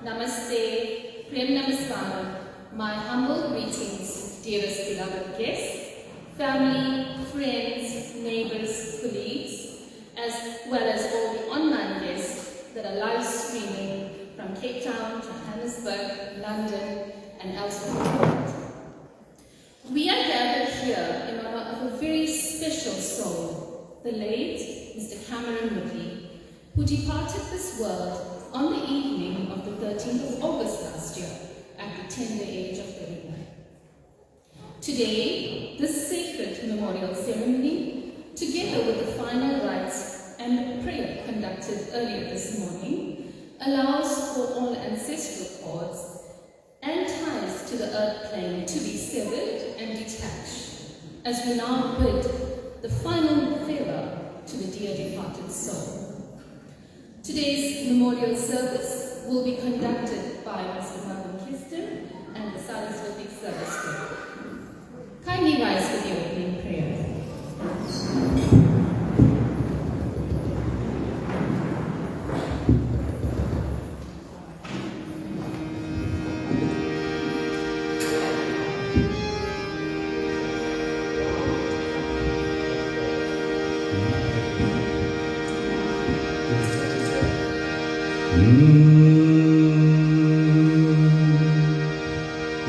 Namaste, Prem Namaskaram, my humble greetings, dearest beloved guests, family, friends, neighbors, colleagues, as well as all the online guests that are live streaming from Cape Town, Johannesburg, London, and elsewhere. We are gathered here in honor of a very special soul, the late Mr. Cameron Woodley, who departed this world on the evening of the 13th of August last year at the tender age of 39. Today, this sacred memorial ceremony, together with the final rites and the prayer conducted earlier this morning, allows for all ancestral cords and ties to the earth plane to be severed and detached, as we now bid the final farewell to the dear departed soul. Today's memorial service will be conducted by Mr. Marvin Kiston and the Saraswati Service Group. Kindly rise for the opening prayer.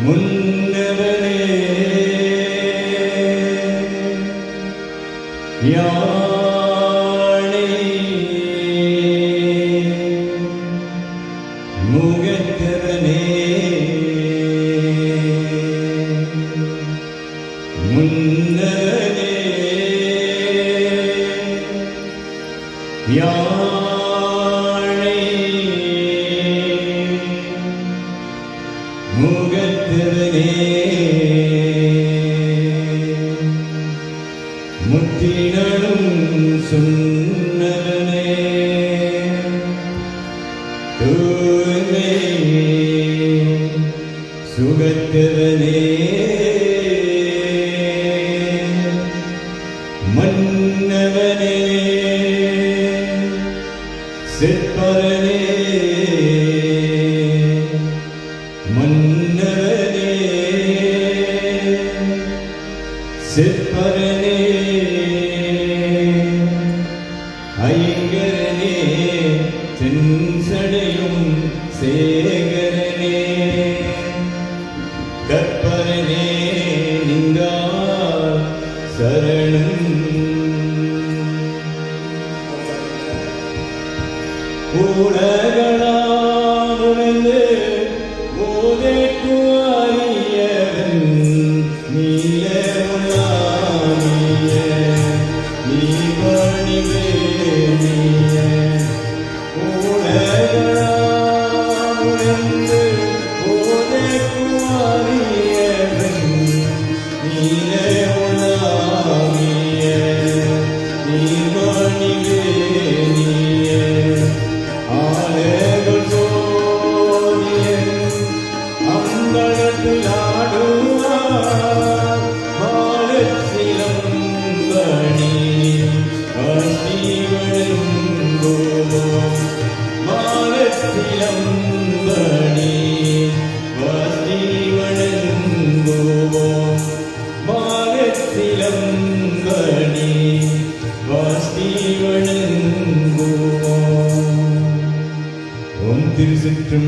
முன்னவனே யானே முகத்தவனே முன்னவனே முகத்திரனே முத்தினளும் சுன்னவனே தூய்மை சுகத்திரனே மன்னவனே சிற்பரனே மன்னவனே சிற்பரனே ஐங்கரனே செஞ்சடையும் சேகரனே கற்பரனே நிங்கா சரணம் உலகளா உணர்ந்து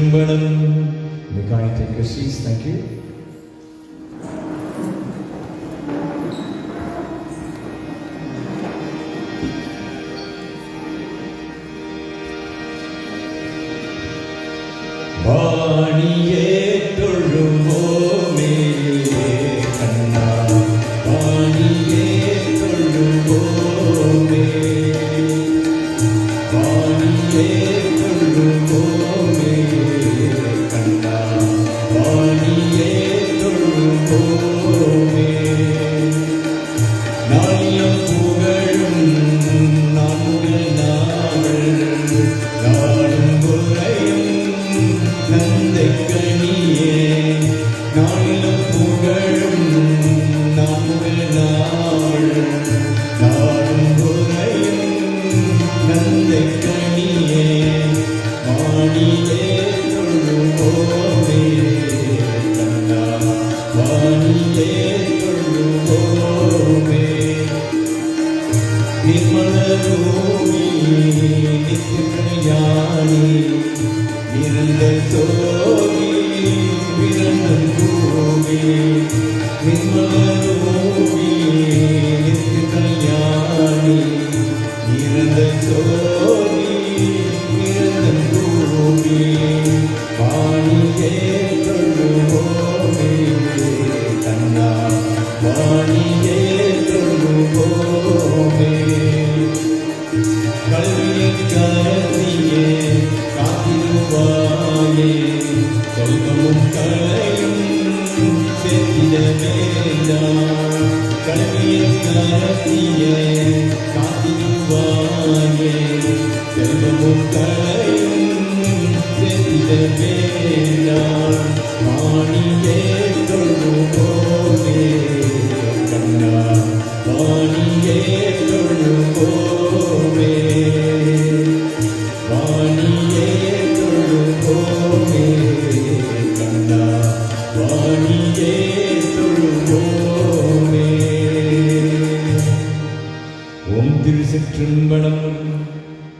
May kindly take your seats, thank you. வாணியே தொழுவோமே கண்ணா விரதம் கூவி நிம்மலோவி நித்திய கல்யாணி இறந்த சோதி விரதம் கூவி வாணியே தொழுவோமே கண்ணா வாணியே தொழுவோமே கல்வியற்கரசியே காத்திருவாயே செல்வமும் கலையும் சேர்த்திட வேண்டாம் கல்வியற்கரசியே காத்திருவாயே செல்வமும் கலையும் சேர்த்திட வேண்டாம் வாணியே தொழுவோமே கண்ணா வாணியே தொழுவோமே வாணியே தொழுவோமே கண்ணா வாணியே தொழுவோமே ஓம் திருச்சிற்றம்பலம்.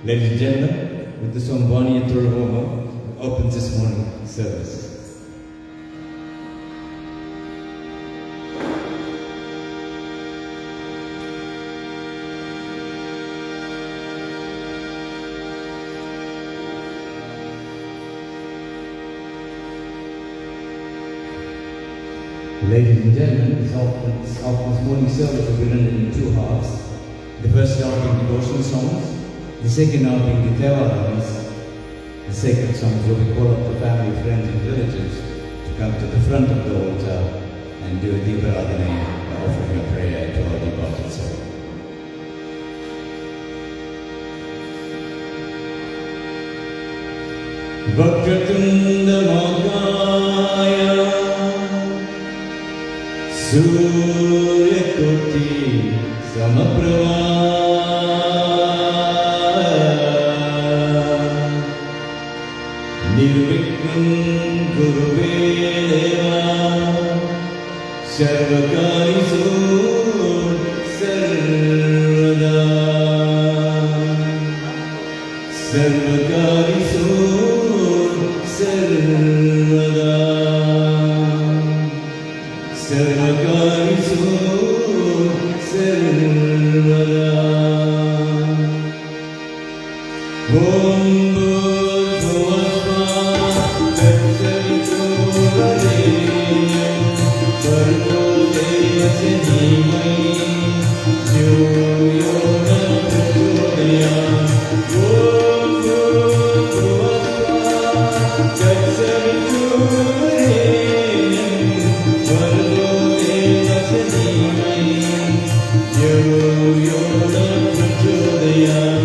Ladies and gentlemen, with the song வாணியே தொழுவோமே opens this morning service. Ladies and gentlemen, this morning service will be rendered in two halves. The first half being devotional songs, the second half being the Theravadins, the sacred songs where we call up the family, friends and relatives to come to the front of the altar and do a Deeparadhana, offering a prayer to our departed soul. Vakratunda Magaya Surya-koti Samaprava Nirvikhnam Guruvedeva Sarvakarisu Sarvada Sarvakarisu Sarvada Sarvakarisu Sarvada Om Bhurvuvasvaha Tatsavituvarenyam Bhargo Devasya Dhimai Dhyo Yo Na Prachodayat Om Bhurvuvasvaha Tatsavituvarenyam Bhargo Devasya Dhimai Dhyo Yo Na Prachodayat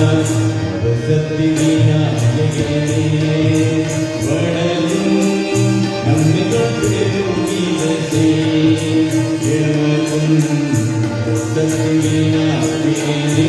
சக்தி விநாயகனே வணங்கும் நம்மை தொழுகிடவே எமக்கும் சக்தி விநாயகனே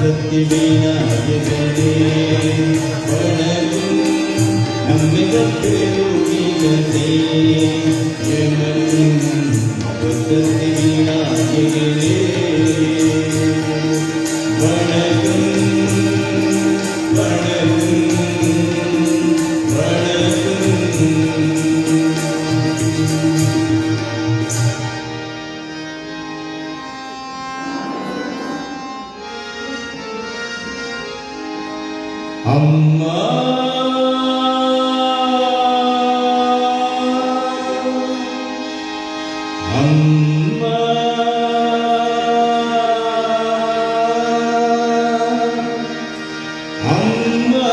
சக்தி விநாயகனே வணங்கும் நம்மை தொழுகிடவே எமக்கும் சக்தி விநாயகனே வணங்கும் வணங்கும் வணங்கும். அம்மா அம்மா அம்மா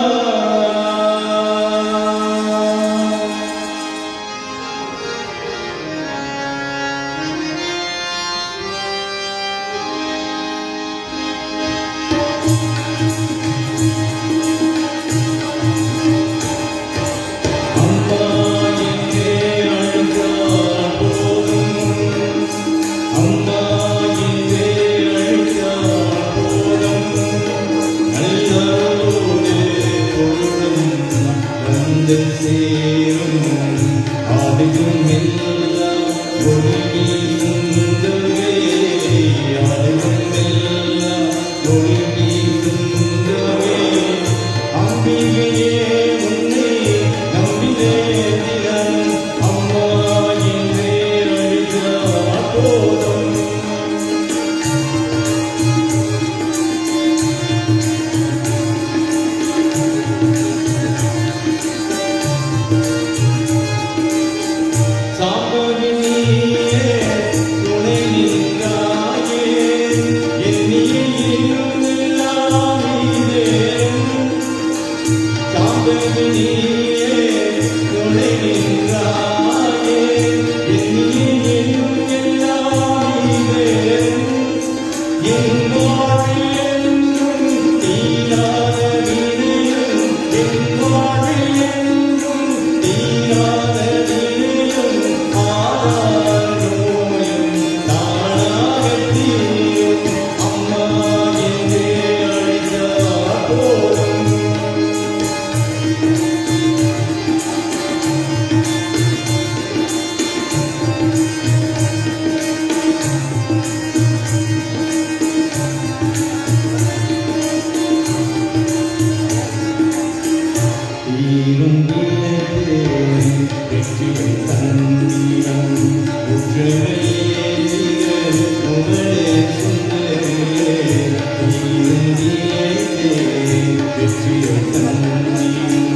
Amen.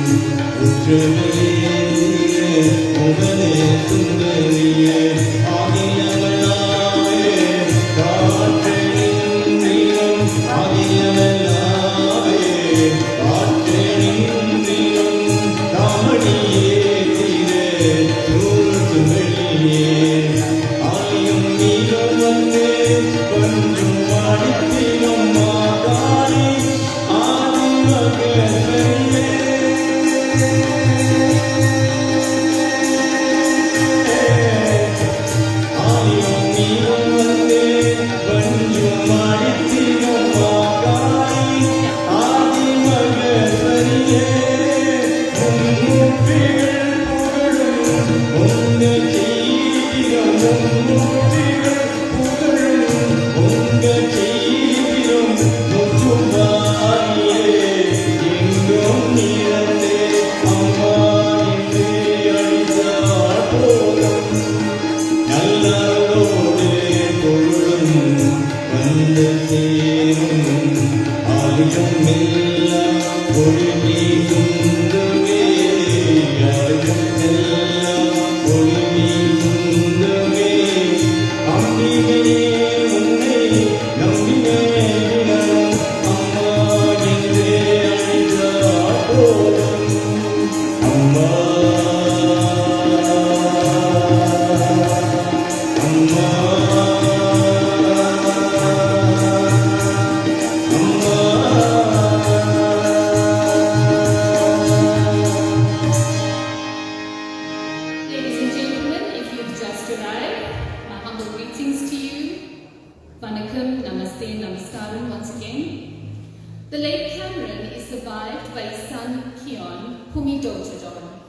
doted on,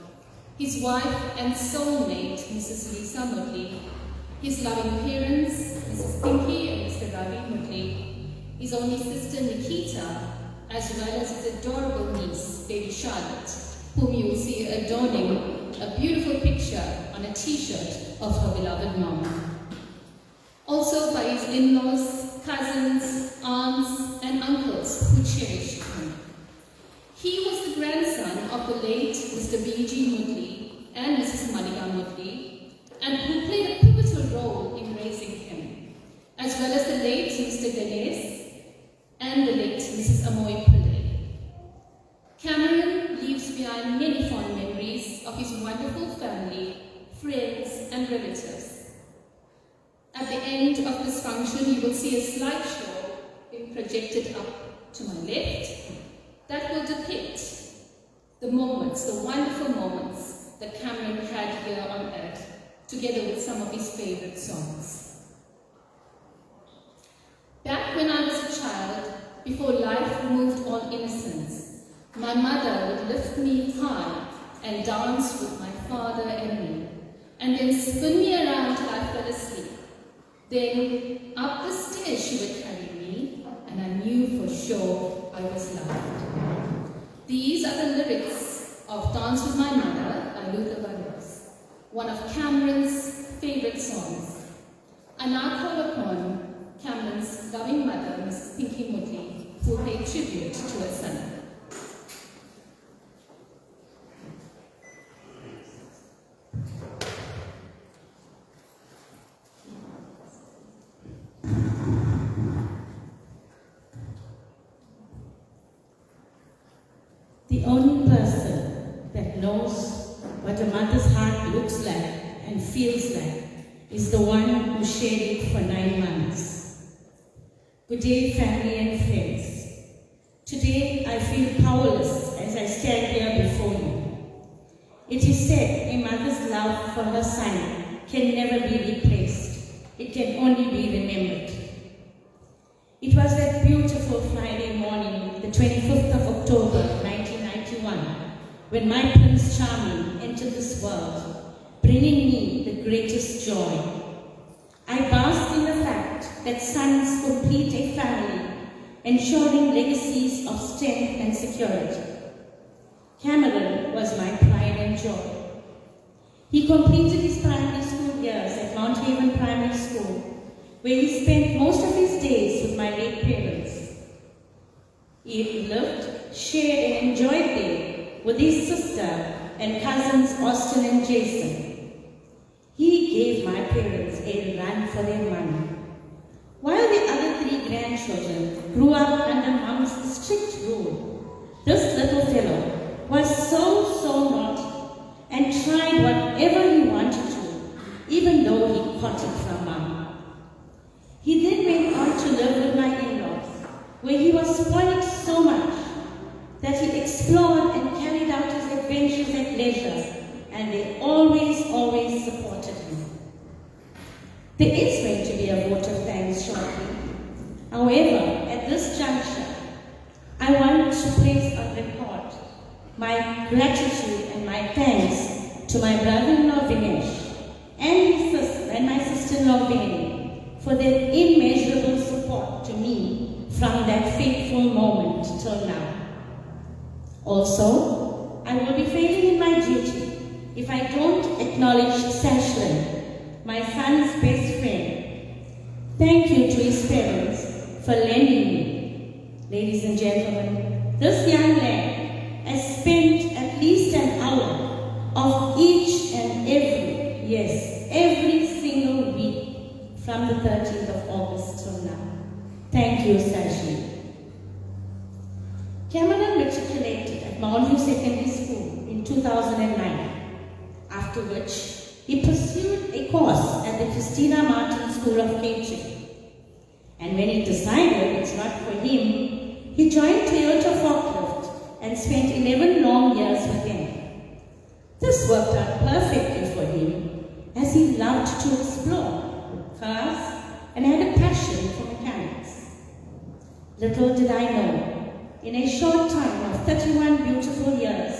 his wife and soulmate, Mrs. Lisa Mudley, his loving parents, Mrs. Pinky and Mr. Ravi Mudley, his only sister Nikita, as well as his adorable niece, baby Charlotte, whom you will see adorning a beautiful picture on a t-shirt of her beloved mom. Also by his in-laws, cousins, aunts, and uncles who cherished him. He was the grandson of the late Mr. B.G. Mudley and Mrs. Malika Mudley, and who played a pivotal role in raising him, as well as the late Mr. Ganesh and the late Mrs. Amoy Pillai. Cameron leaves behind many fond memories of his wonderful family, friends, and relatives. At the end of this function, you will see a slideshow being projected up to my left that will depict the moments, the wonderful moments that Cameron had here on earth, together with some of his favorite songs. Back when I was a child, before life removed all innocence, my mother would lift me high and dance with my father and me, and then spin me around till I fell asleep. Then up the stairs she would carry me, and I knew for sure I was loved. These are the lyrics of Dance with My Mother by Luther Vandross, one of Cameron's favorite songs. I now call upon Cameron's loving mother, Mrs. Pinky Mudley, who will pay tribute to her son. The only person that knows what a mother's heart looks like and feels like is the one who shared it for 9 months. Good day, family and friends. Today I feel powerless as I stand here before you. It is said a mother's love for her son can never be replaced. It can only be remembered. It was that beautiful Friday morning, the 25th of October, 1991, when my Prince Charming entered this world, bringing me the greatest joy. I basked in the fact that sons complete a family, ensuring legacies of strength and security. Cameron was my pride and joy. He completed his primary school years at Mount Haven Primary School, where he spent most of his days with my late parents. He lived, shared, and enjoyed there with his sister and cousins Austin and Jason. He gave my parents a run for their money. While the other 3 grandchildren grew up under Mom's strict rule, this little fellow was so naughty and tried whatever he wanted to, even though he caught it from Mom. He then went on to live with my in-laws, where he was spoiled so much that he explored and carried out his adventures at leisure, and they always supported him. There is going to be a vote of thanks shortly. However, at this juncture, I want to place on record my gratitude and my thanks to my brother-in-law Vinesh and my sister-in-law Vinny for their immeasurable support to me from that fateful moment till now. Also, I will be failing in my duty if I don't acknowledge Sashlin, my son's best friend. Thank you to his parents for lending me. Ladies and gentlemen, this young lad has spent at least an hour of each and every single week from the 13th of August till now. Thank you, Sashi. Cameron matriculated at Mount View Secondary School in 2009, after which he pursued a course at the Christina Martin School of Catering. And when he decided it's not for him, he joined Toyota Forklift and spent 11 long years with them. This worked out perfectly for him, as he loved to explore cars and had a passion for mechanics. Little did I know, in a short time of 31 beautiful years,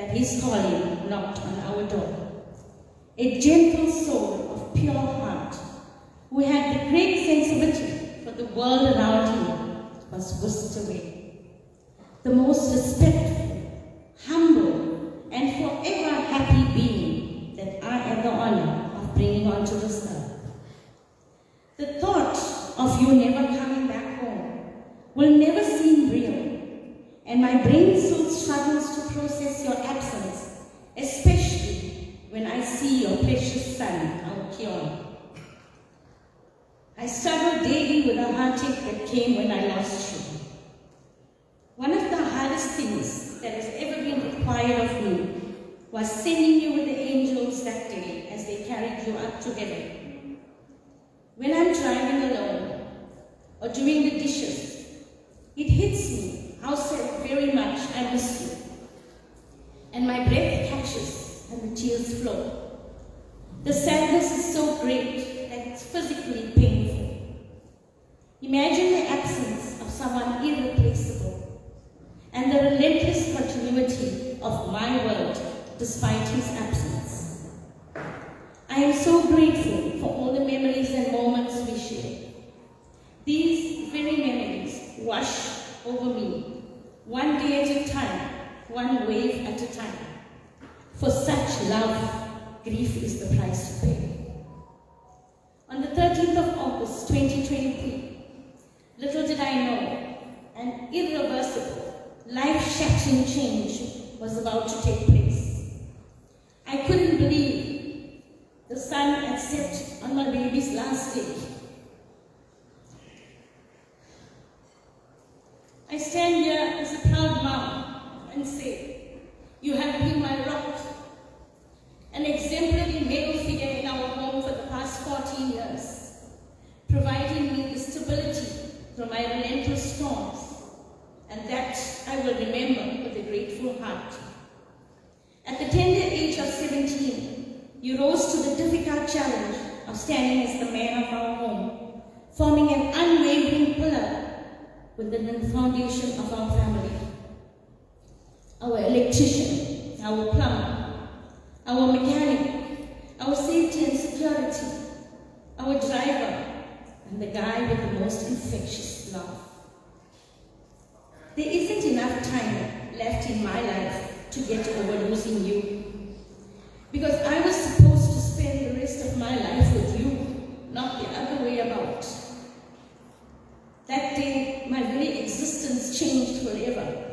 that his calling knocked on our door. A gentle soul of pure heart, who had the great sensibility for the world around him, was whisked away. The most respectful, humble, and forever happy being that I had the honor of bringing onto this earth. The thought of you never coming back home will never seem real, and my brain still struggles to process your absence, especially when I see your precious son, our Keon. I struggle daily with the heartache that came when I lost you. One of the hardest things that has ever been required of me was sending you with the angels that day as they carried you up to heaven. When I'm driving alone or doing the dishes, it hits me how very much I miss you. And my breath catches and the tears flow. The sadness is so great that it's physically painful. Imagine the absence of someone irreplaceable and the relentless continuity of my world despite his absence. I am so grateful for all the memories and moments we shared. These very memories wash over me, one day at a time, one wave at a time. For such love, grief is the price to pay. On the 13th of August, 2023, little did I know, an irreversible, life-shattering change was about to take place. I couldn't believe the sun had set on my baby's last day. I stand here as a proud mom and say, you have been my rock, an exemplary male figure in our home for the past 14 years, providing me the stability through my relentless storms, and that I will remember with a grateful heart. At the tender age of 17, you rose to the difficult challenge of standing as the man of our home, forming an unwavering pillar within the foundation of our family. Our electrician, our plumber, our mechanic, our safety and security, our driver, and the guy with the most infectious love. There isn't enough time left in my life to get over losing you, because I was supposed to spend the rest of my life with you, not the other way about. That day, my very existence changed forever.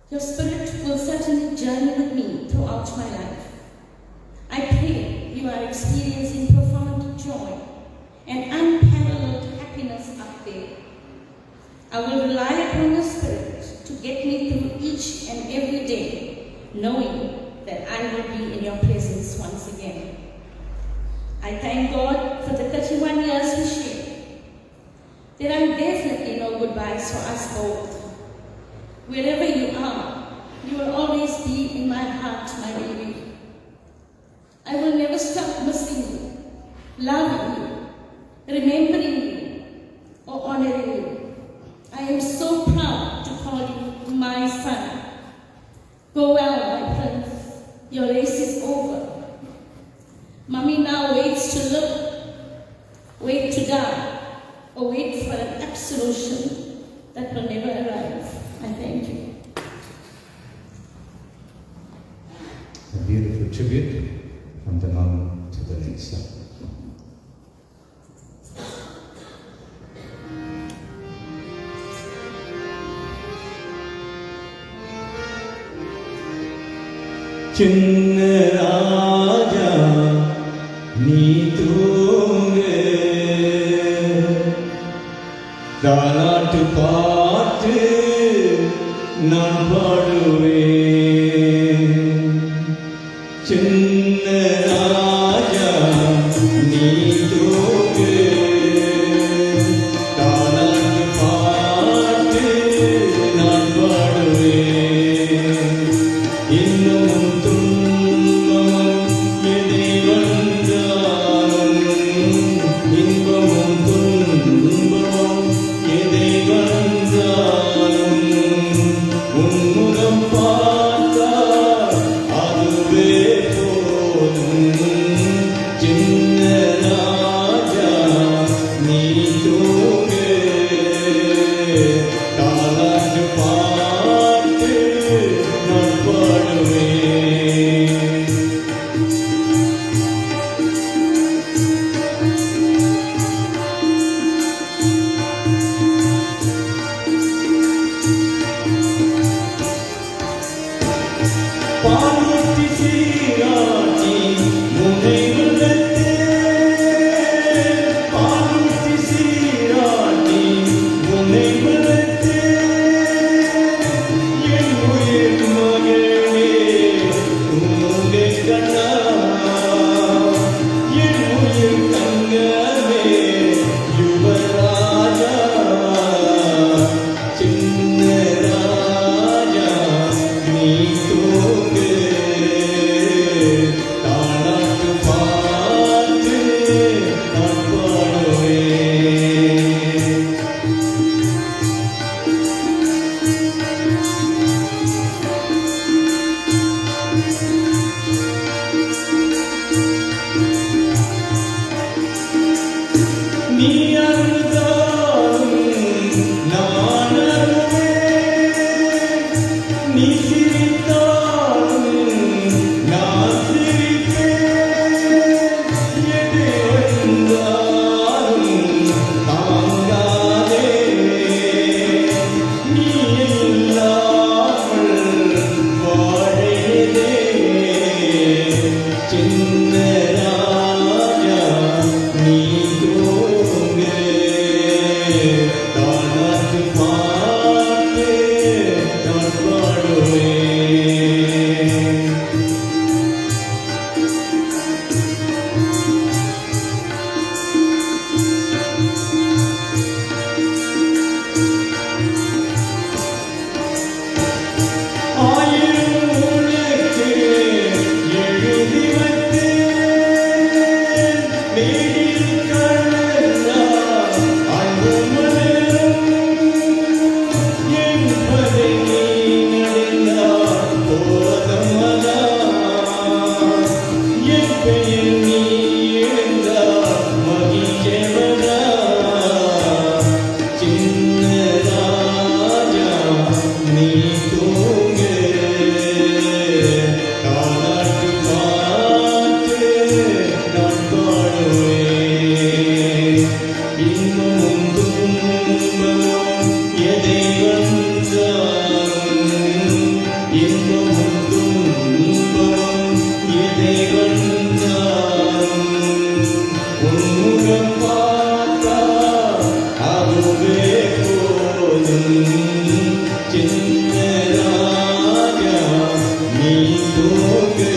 Your spirit will certainly journey with me throughout my life. I pray you are experiencing profound joy and unparalleled happiness up there. I will rely upon your spirit to get me through each and every day, knowing that I will be in your presence once again. I thank God for the 31 years we shared. There are definitely no goodbyes for us both. Wherever you are, you will always be in my heart, my baby. I will never stop missing you, loving you, remembering you, or honoring you. I am so proud to call you my son. Go well, my prince. Your race is over. Mommy now waits to live, wait to die, or wait for an absolution that will never arrive. I thank you. A beautiful tribute from the mom to the next son. Chinna Raja Nee Thoonge Daalaattu paattu naan paaduven Chinna Raja Nee Thoonge Daalaattu paattu naan paaduven Innum துன்பமும் எதை வந்தாலும் இன்பமும் துன்பமும் எதை வந்தாலும் உன்முகம் பாலூட்டி சீராட்டி முனை உள்ளத்தே பாலூட்டி சீராட்டி முனை உள்ளத்தே என் உயிர் மகளே உங்கே கண்ணா என் உயிர் தங்கமே யுவராஜா சின்ன ராஜா நீ தூங்கு தாலாட்டு பாட்டு நான் பாடுவேன் நீ அழுதாலும் நான் அழுவேன் நீ சிரித்தாலும் நான் சிரிப்பேன் எது வந்தாலும் தாங்காதே நீ இல்லாமல் வாழேதே சின்ன ராஜா நீ தூங்கு தாலாட்டு பாட்டு நான் பாடுவேன் ஆயிரம் உனக்கு எழுதி வைத்தேன் மேடில் கலந்தால் அன்பு மலரும் என்பதை நீ நடந்தால் போதமதா என் பெயர் நீ எழுந்தால் மகிழ்ச்செவதா சின்ன ராஜா நீ தூங்கு தாலாட்டு பாட்டு நான் பாடுவேன் இன்பமும் துன்பமும் எதை வந்தாலும் இன்பமும் துன்பமும் எதை வந்தாலும் உன்முகம் பார்த்தா அதுவே போதும் சின்ன ராஜா நீ தூங்கு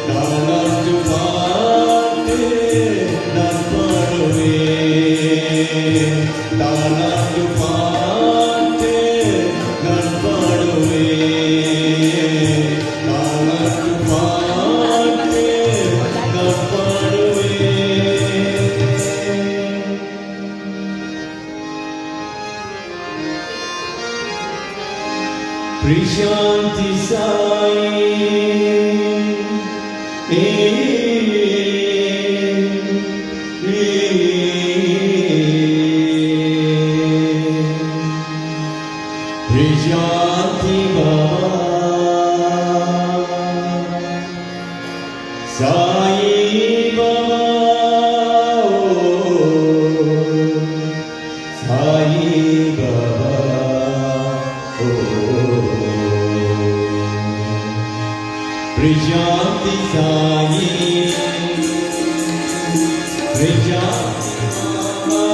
தாலாட்டு பாட்டு நான் பாடுவேன் தாலாட்டு பாட்டு நான் பாடுவேன் தாலாட்டு பாட்டு நான் பாடுவேன் Prishanti Sai Prishanti Baba Sai Baba Sai Baba Prishanti Sai Prishanti Baba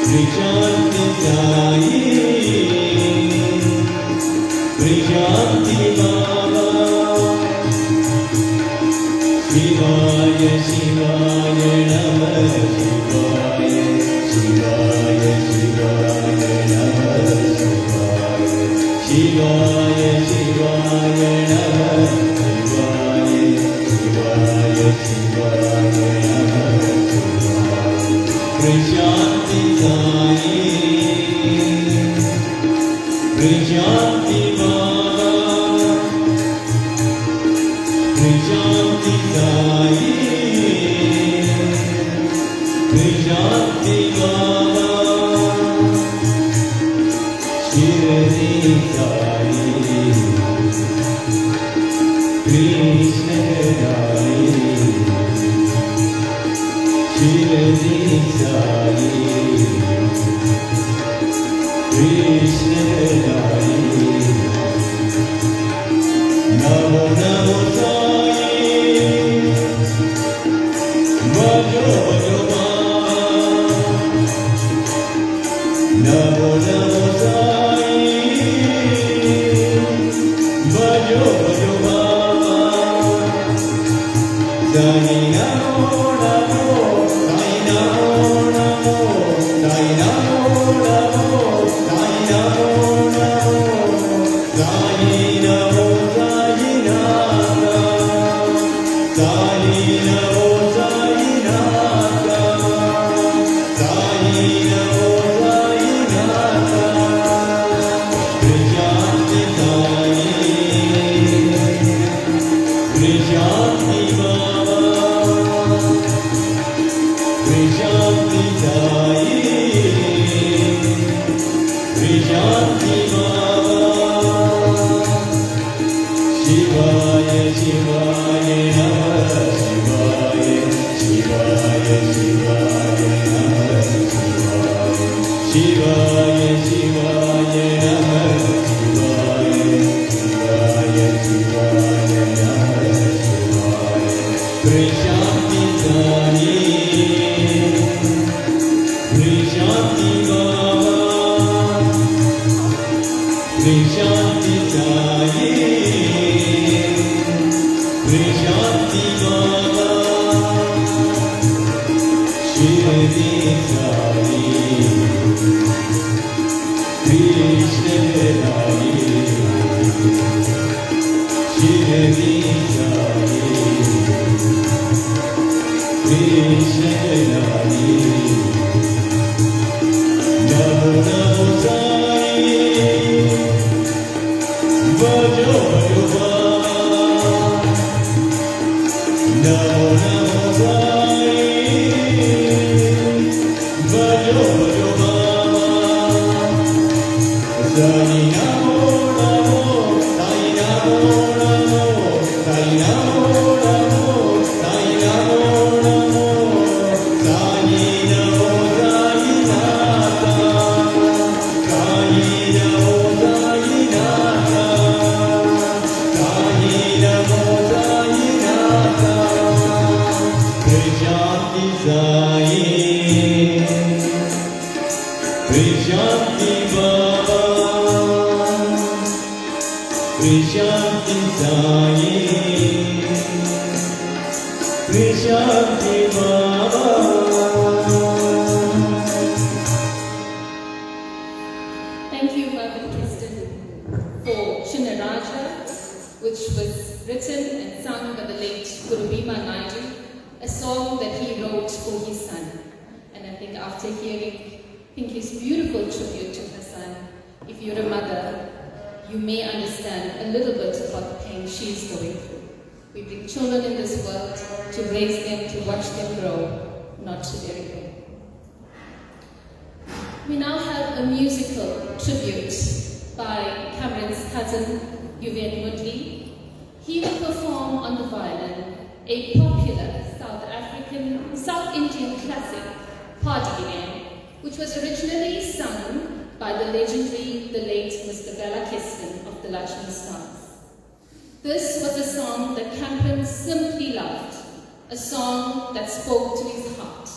Prishanti Sai Prishanti Baba Shivaya Shivaya Namah Shivaya Shivaya Shivaya Namah Shivaya Shivaya Namah Shivaya Shivaya Namah Prishanti Sai Prishanti Baba Prishanti Sai Prishanti Baba Shirdi Sai Krishna Sai Shirdi Sai Krishna Sai Shanti Baba Shivaya Shivaya Namah Shivaya Shivaya Shivaya Namah Shivaya Shivaya Namah Shivaya Shivaya Shivaya Namah Shivaya Krishanti Sani Krishanti Baba Krishanti Sani Krishanti Baba Shirdi Sani Krishna Dai Shirdi Sani Krishna Dai Namo Namo Sai Vajo Vajo Va Namo Namo Sai Vajo Vajo Va Sai Namo Namo Sai Namo Namo Sai Namo Namo Sai Namo Namo Sai Namo Sai Nata Sai Namo Sai Nata Sai Namo Sai Nata Krishanti Sai Krishanti Baba Krishanti Sai Krishanti Baba. Thank you, Marvin Kiston, for Chinnaraja, which was written and sung by the late Guru Bhima Naidu, a song that he wrote for his son. And I think after hearing Pinky's beautiful tribute to her son, if you're a mother, you may understand a little bit about the pain she's going through. We bring children in this world to raise them, to watch them grow, not to bury them. We now have a musical tribute by Cameron's cousin, Yuvien Woodley. He will perform on the violin a popular South Indian classic, Party Game, which was originally sung by the legendary, the late Mr. Bela Kiston of the Lakshmi Stars. This was a song that Cameron simply loved, a song that spoke to his heart.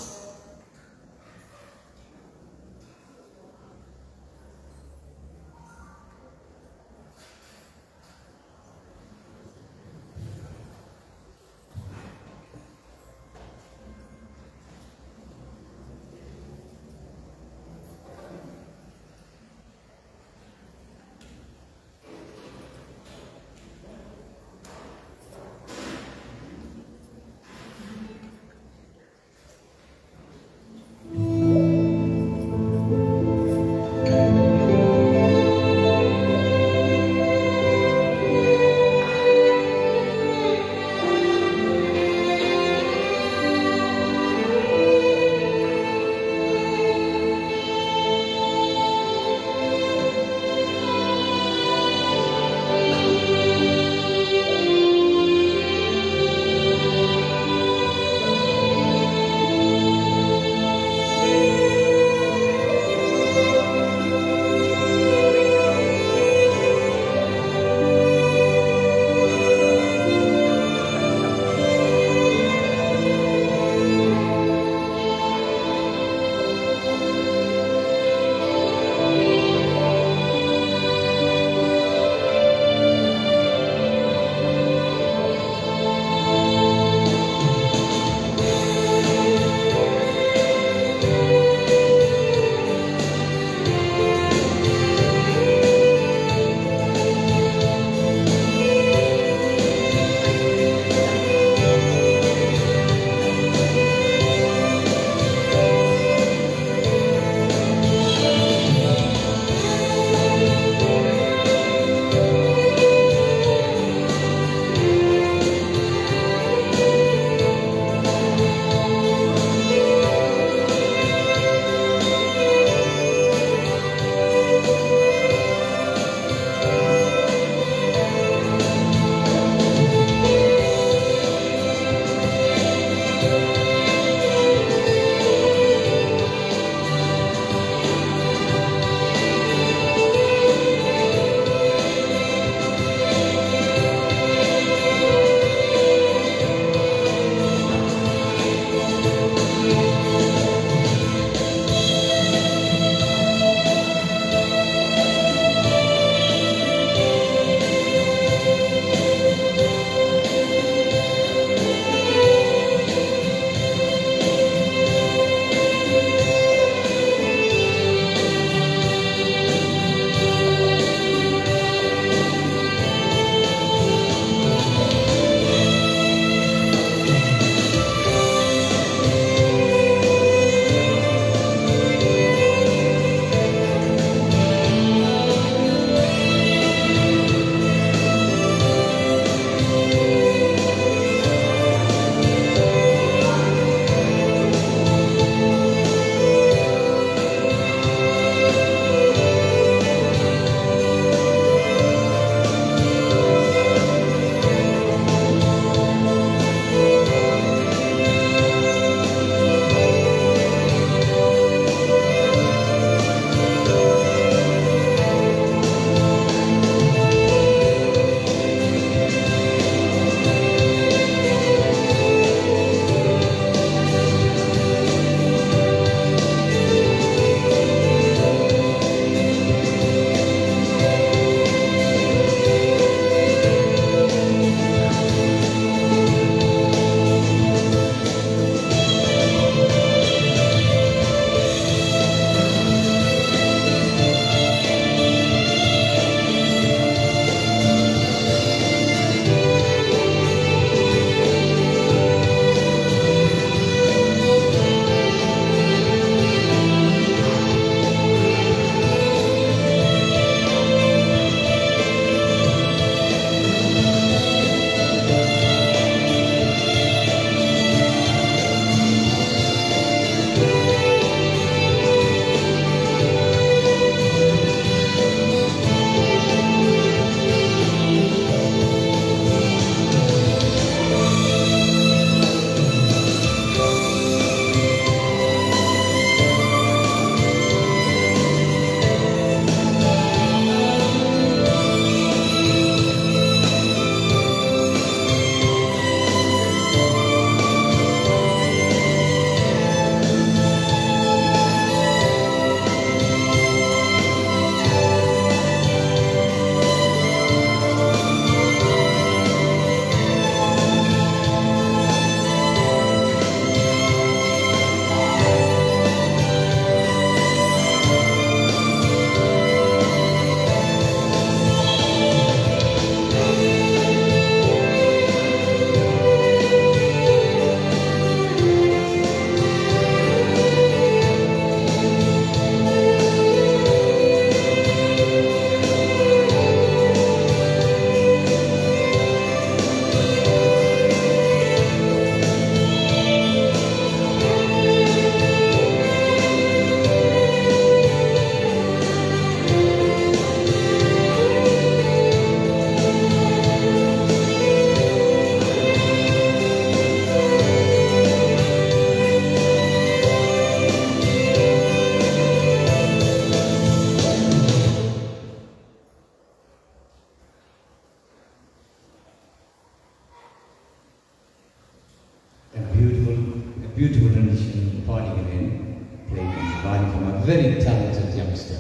beautiful rendition, Party Again, played in the body from a very talented youngster.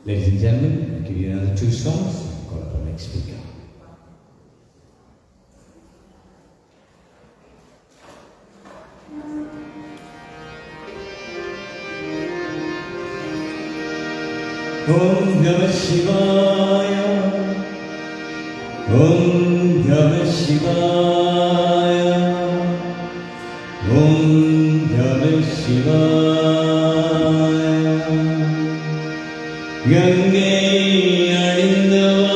Ladies and gentlemen, I'll give you another 2 songs. Call up our next speaker. Om Namah Shivaya, Om Namah Shivaya, Om Namah Shivaya. Gangai Adindava,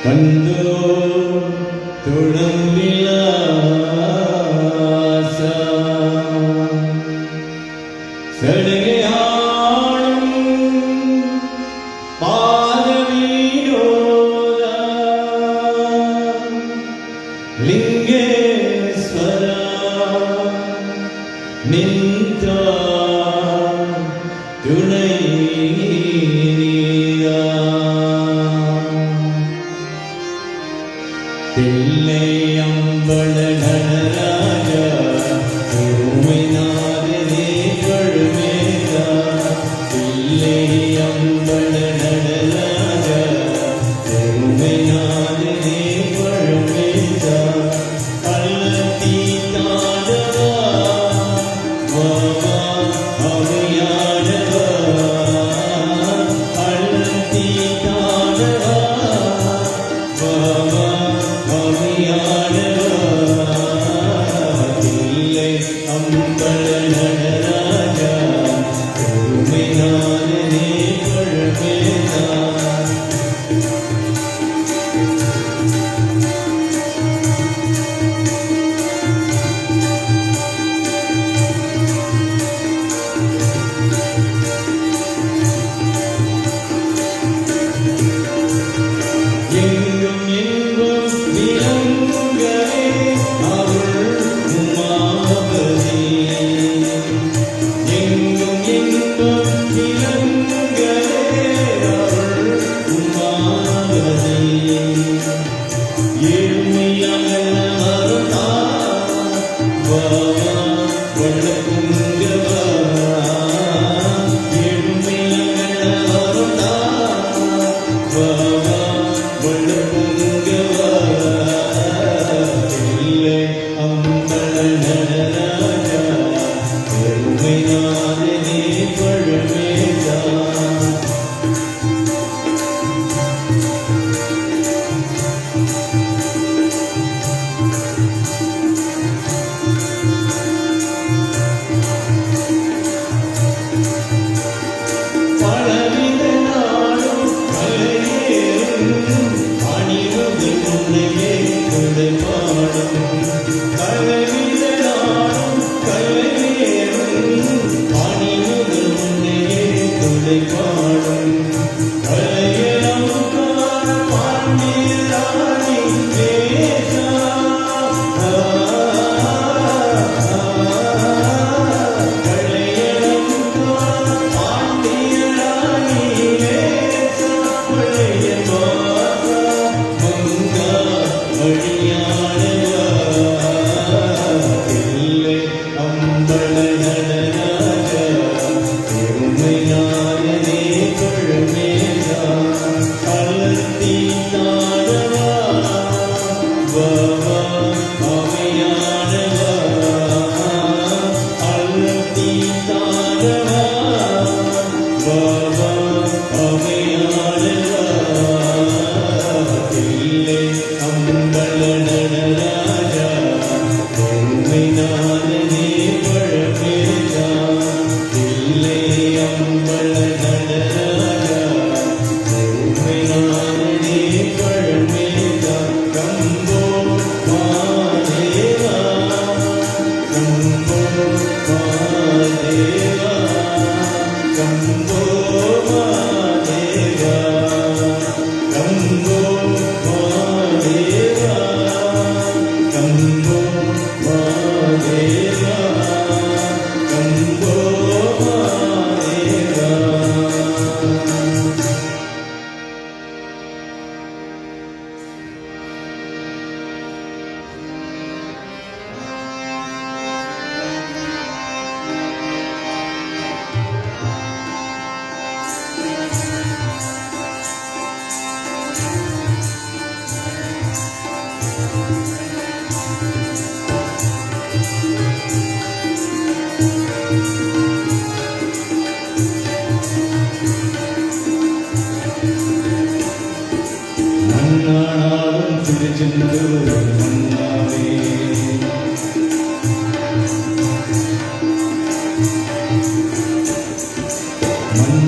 Kandu Tudamvilasa, Sadege Deva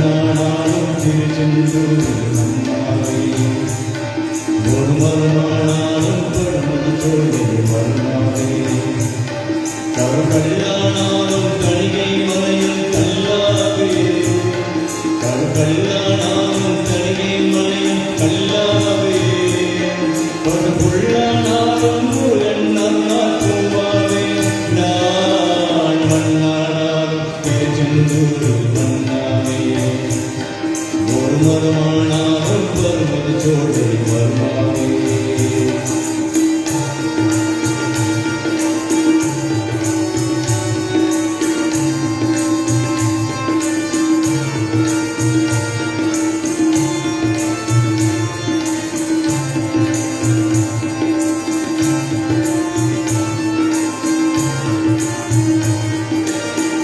மண்ணானாலும் Tiruchendur மண்ணாவே ஒரு மருமானாலும் படுமது சோழி மருமாவே கருக்கல்லானாலும் தணிகை மலையில் கல்லாவே கருக்கல்லானாலும் தணிகை மலையில் கல்லாவே ஒரு புள்ளானாலும் முருகன் நன்னால் பூவாவே நான் மண்ணானாலும் திருச்செந்தூர் மண்ணாவே ஒரு மருமானாலும் பருமது சோழி மருமாவே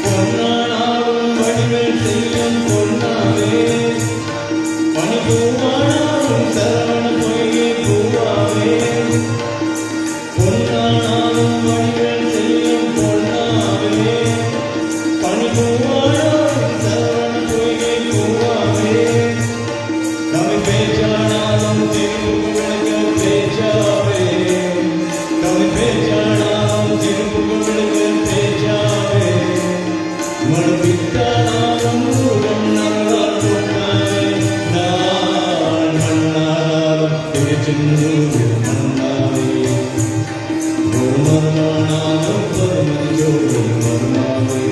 பொன்னானாலும் வடிவேல் செய்யும் பொன்னாவே பனிபூவானாலும் சரவண பொய்கை பூவாவே பொன்னானாலும் வடிவேல் செய்யும் பொன்னாவே பனிபூவானாலும் சரவண பொய்கை பூவாவே தமிழ் பேச்சானாலும் திருப்புக்கு விளக்க பேச்சாவே தமிழ் பேச்சானாலும் திருப்புக்கு விளக்க பேச்சாவே மறுபித்தானாலும் முருகன் நன்றால் கொண்டாவே நான் மண்ணானாலும் திருச்செந்தூர் மண்ணாவே ஒரு மருமானாலும் பருமதி ஜோடி மருமாவே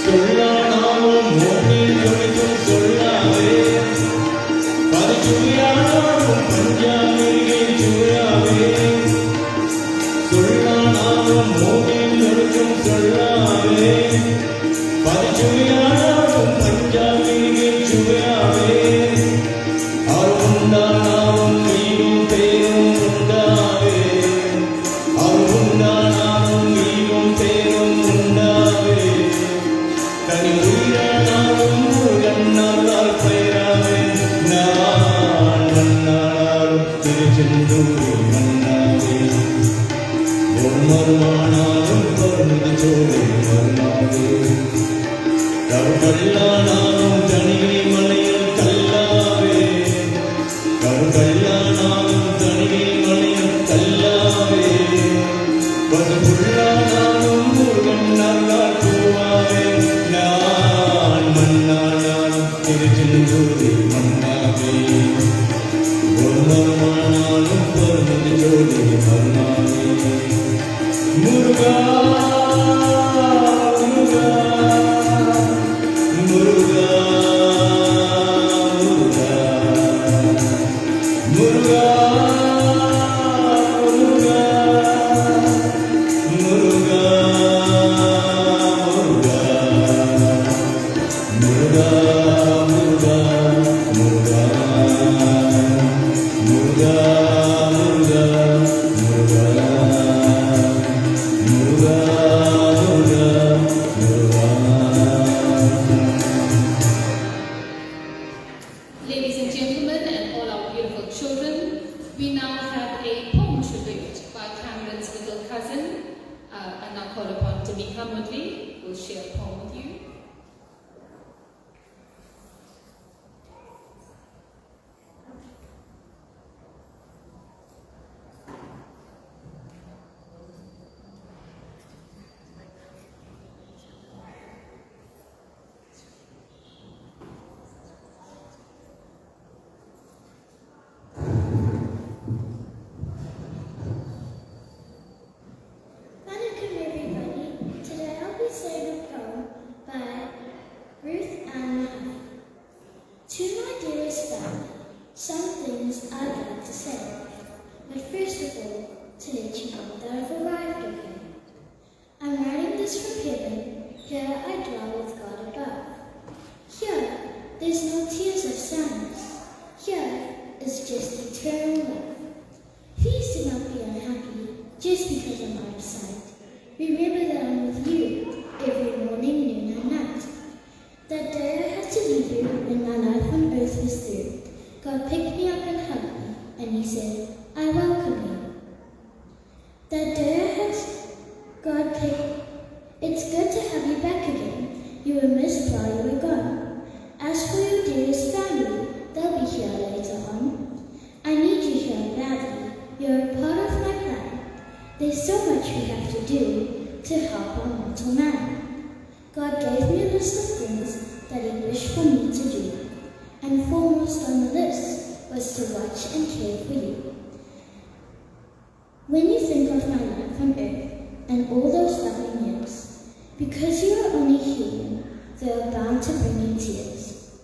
சொல்லானாலும் மோனில் துணிக்கும் சொல்லாவே பரிசுயானாலும் பஞ்சாமிரிகை சுயாவே சொல்லானாலும் மோனில் துணிக்கும் சொல்லாவே பரிசுயானாலும் பஞ்சாமிரிகை சுயாவே அருண்டானாலும் நீயும் பேரும் உண்டாவே அருண்டானாலும் நீயும் பேரும் உண்டாவே தனி உயிரானாலும் முருகன் நன்றால் பெயராவே நான் மண்ணானாலும் திருச்செந்தூர் மண்ணாவே ஒரு மருமானாலும் பருமதி சோழி மருமாவே கருக்கல்லானாலும் தணிகை மலையில் கல்லாவே கருக்கல்லானாலும் தணிகை மலையில் கல்லாவே பசுபுள்ளானாலும் முருகன் நன்றால் பூவாவே நான் மண்ணானாலும் திருச்செந்தூர் மண்ணாவே ஒரு மருமானாலும் பருமதி ஜோடி மருமாவே Muruga Muruga Muruga Muruga Muruga Muruga Muruga Muruga Muruga Muruga Muruga Ladies and gentlemen, and all our beautiful children, we now have a poem tribute by Cameron's little cousin. I now call upon Tamika Mudley, who will share a poem with you. Welcome everybody. Today I'll be saying a poem by Ruth Ann Huff. To my dearest family, some things I'd like to say. But first of all, to let you know that I've arrived again. I'm writing this from heaven, here I dwell with God above. Here, there's no tears of sadness. Here is just eternal love. Please do not be unhappy just because I'm out of sight. remember that I'm with you every morning, noon and night. That day I had to leave you when my life on earth was through. God picked me up and hugged me, and He said, I welcome you. That day I had God pick. It's good to have you back again. You were missed while you were gone. As for your dearest family, they'll be here later on. I need you here badly. You're a part of my plan. There's so much we have to do to help our mortal man. God gave me a list of things that He wished for me to do, and foremost on the list was to watch and care for you. When you think of my life on earth and all those loving years, because you are only human, they are bound to bring you tears.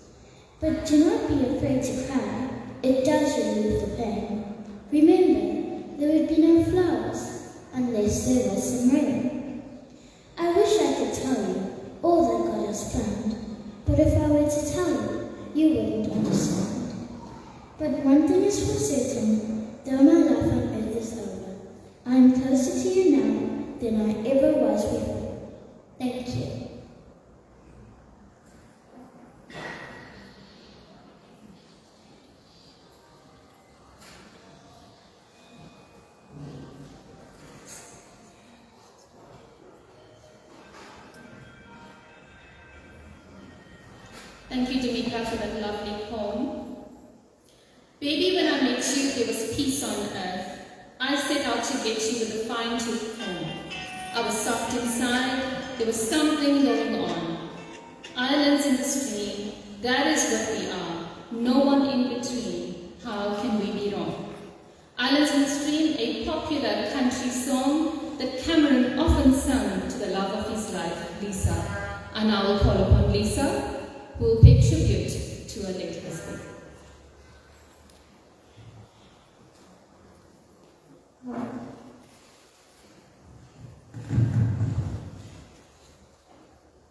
But do not be afraid to cry, it does relieve the pain. Remember, there would be no flowers unless there was some rain. I wish I could tell you all that God has planned, but if I were to tell you, you wouldn't understand. But one thing is for certain, though my life on earth is over, I am closer to you now than I ever was before. Thank you. Thank you, Demika, for that lovely poem. Baby, when I met you, there was peace on earth. I set out to get you with a fine-tooth comb. I was soft inside, there was something going on. Islands in the stream, that is what we are. No one in between. How can we be wrong? Islands in the Stream, a popular country song that Cameron often sung to the love of his life, Lisa. And I will call upon Lisa, who will pay tribute to her late husband.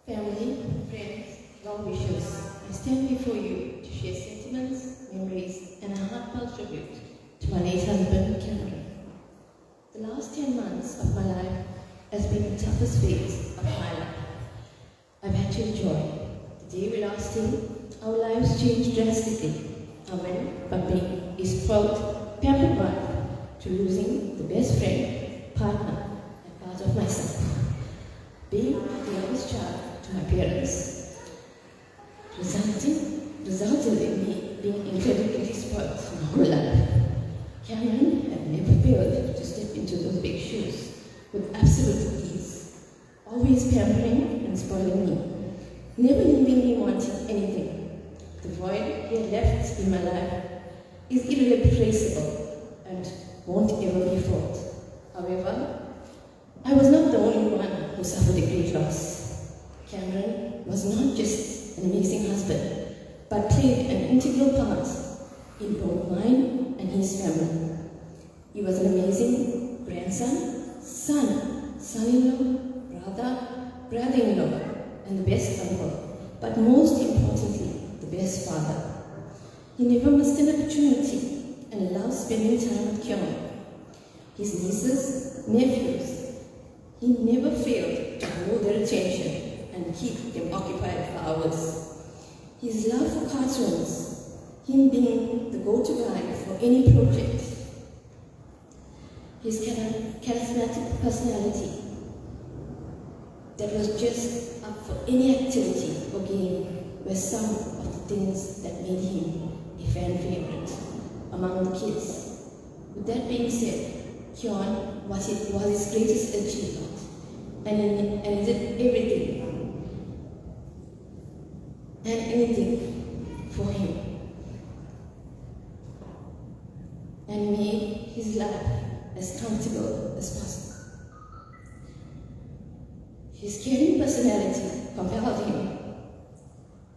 Family, friends, well wishers, I stand before you to share sentiments, memories, and a heartfelt tribute to my late husband, Cameron. The last 10 months of my life has been the toughest phase of my life. I've had to enjoy. The day we lost him, our lives changed drastically. I went from being his proud, pampered wife to losing the best friend, partner, and part of myself. Being the youngest child to my parents resulted in me being incredibly spoiled my whole life. Cameron had never failed to step into those big shoes with absolute ease, always pampering and spoiling me, never leaving me wanting anything. The void he had left in my life is irreplaceable and won't ever be filled. However, I was not the only one who suffered a great loss. Cameron was not just an amazing husband, but played an integral part in both mine and his family. He was an amazing grandson, son, son-in-law, brother, brother-in-law, and the best uncle, but most importantly, the best father. He never missed an opportunity and loved spending time with Kyon. His nieces, nephews, he never failed to hold their attention and keep them occupied for hours. His love for cartoons, him being the go-to guy for any project. His charismatic personality that was just up for any activity or game were some of the things that made him a fan favorite among the kids. With that being said, Kyon was his greatest achievement, and he did everything and anything for him, and made his life as comfortable as possible. His caring personality compelled him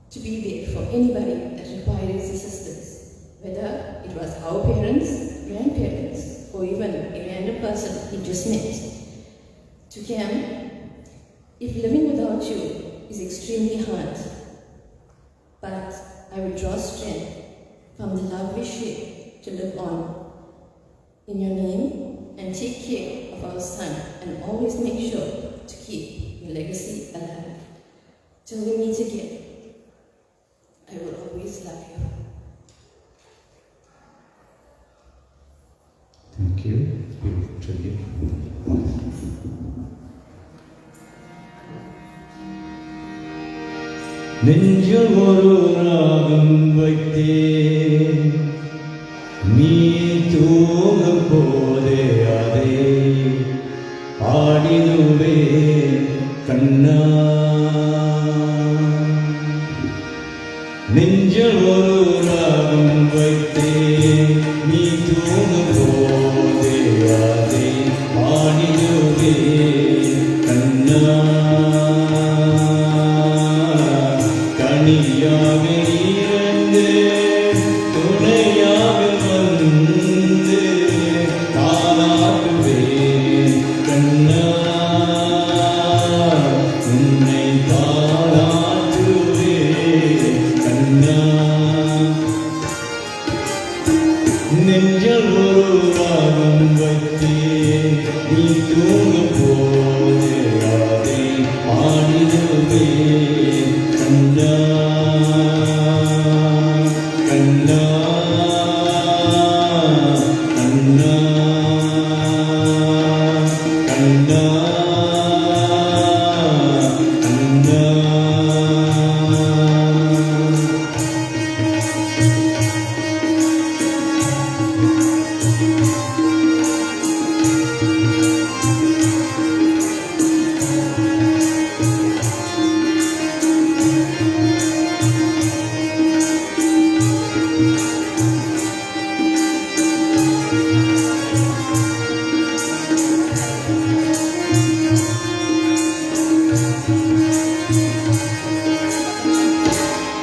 to be there for anybody that required his assistance, whether it was our parents, grandparents, or even a random person he just met. To Cam, if living without you is extremely hard, but I will draw strength from the love we share to live on in your name and take care of our son and always make sure to keep your legacy alive. Till we meet again, I will always love you. Thank you. Beautiful tribute. நெஞ்சில் ஒரு ராகம் வைத்தேன் நீ தூங்கும் போதே அதை பாடிடுவே கண்ணா நெஞ்சில் ஒரு ராகம் வைத்தேன் நீ தூங்கும் போதே அதை பாடிடுவே கண்ணா கனியாக இருந்து துணையாக வந்து தாளாட்டுவேன் கண்ணா உன்னை தாளாட்டுவேன் கண்ணா நெஞ்சில் ஒரு ராகம் வைத்தேன் நீ தூங்கும் போது அதை பாடிடுவேன் கண்ணா கண்ணா கண்ணா கண்ணா கண்ணா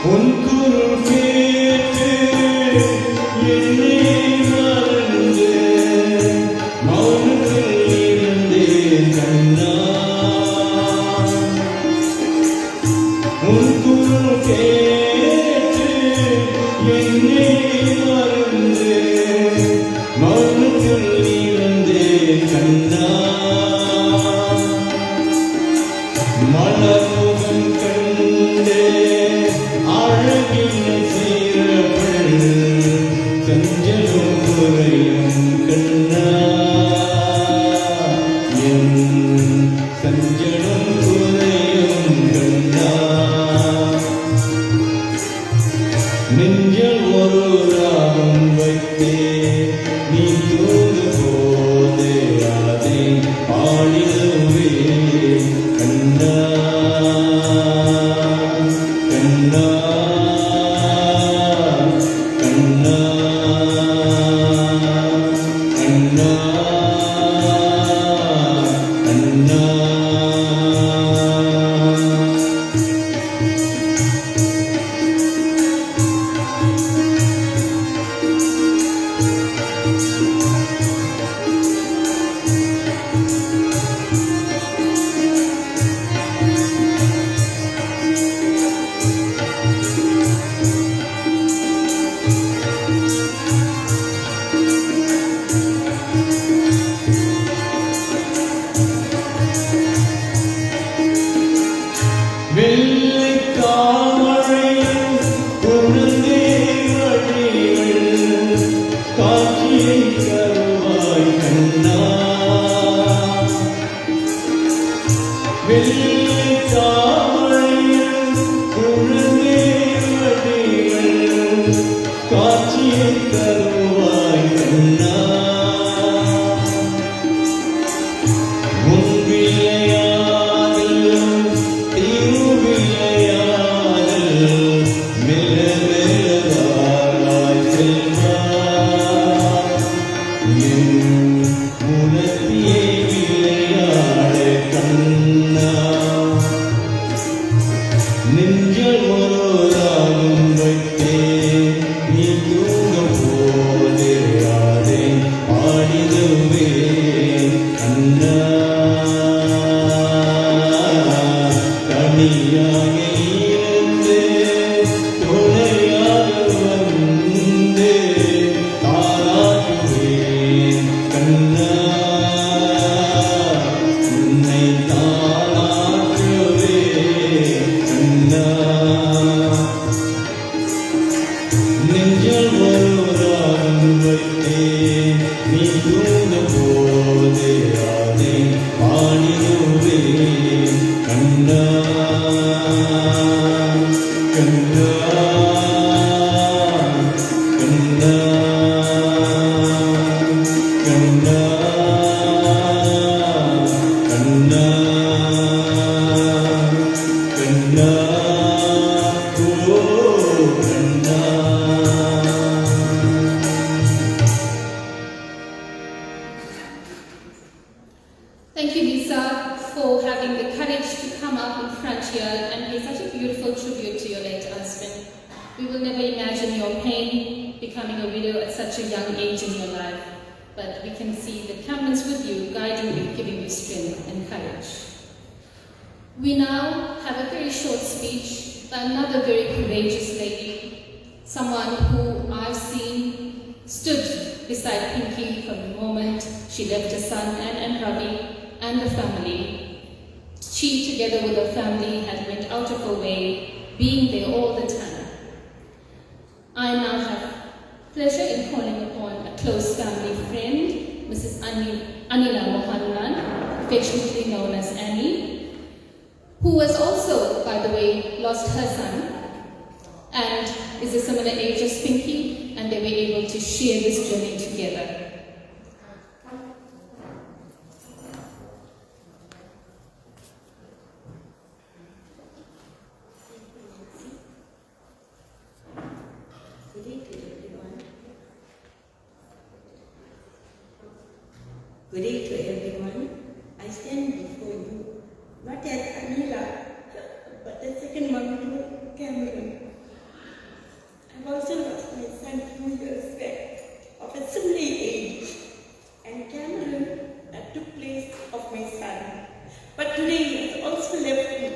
உன் குரல் கேட்டு என்னை மறந்து மௌனத்தில் இருந்தேன் கண்ணா உன் குரல் கேட்டு என்னை மறந்து மௌனத்தில் இருந்தேன் கண்ணா மலர்முகம் கண்டே அழகிய சீரவள் சஞ்சலம் குறையும் கண்ணா என் சஞ்சலம் குறையும் கண்ணா நெஞ்சில் ஒரு ராகம் வைத்தே நீ தூங்கும் போது அதை பாடிடுவேன் கண்ணா கண்ணா கண்ணா கண்ணா கண்ணா வெள்ளைக்காமழையில் குழந்தை வழிகள் காட்சியை தருவாய் கண்ணா வெள்ளைக்காமழையில் குழந்தை வழிகள் காட்சியை தருவாய் கண்ணா உன் விளையாடல் திருவிளையாடல் மெல்ல மெல்லதாராய் செல்வா என் உணர்த்தியை விளையாட கண்ணா நெஞ்சில் ஒரு ராகம் வைத்தேன் நீ தூங்கும் போது அதை பாடிடுவேன் கண்ணா கனியாக இருந்து துணையாக வந்து தாளாட்டுவேன் கண்ணா Thank you, Lisa, for having the courage to come up in front here and pay such a beautiful tribute to your late husband. We will never imagine your pain becoming a widow at such a young age in your life, but we can see that Cameron's with you, guiding you, giving you strength and courage. We now have a very short speech by another very courageous lady, someone who I've seen stood beside Pinky from the moment she left her son and Ravi and the family. She, together with her family, had went out of her way, being there all the time. I now have pleasure in calling upon a close family friend, Mrs. Anila Mohanran, affectionately known as Annie, who has also, by the way, lost her son and is a similar age as Pinky, and they were able to share this journey together. Good day to everyone. Good day to everyone. I stand before you, not as Anila, but the second mom to Cameron. I've also lost my son 2 years back, of a similar age, and Cameron took place of my son. But today he has also left me.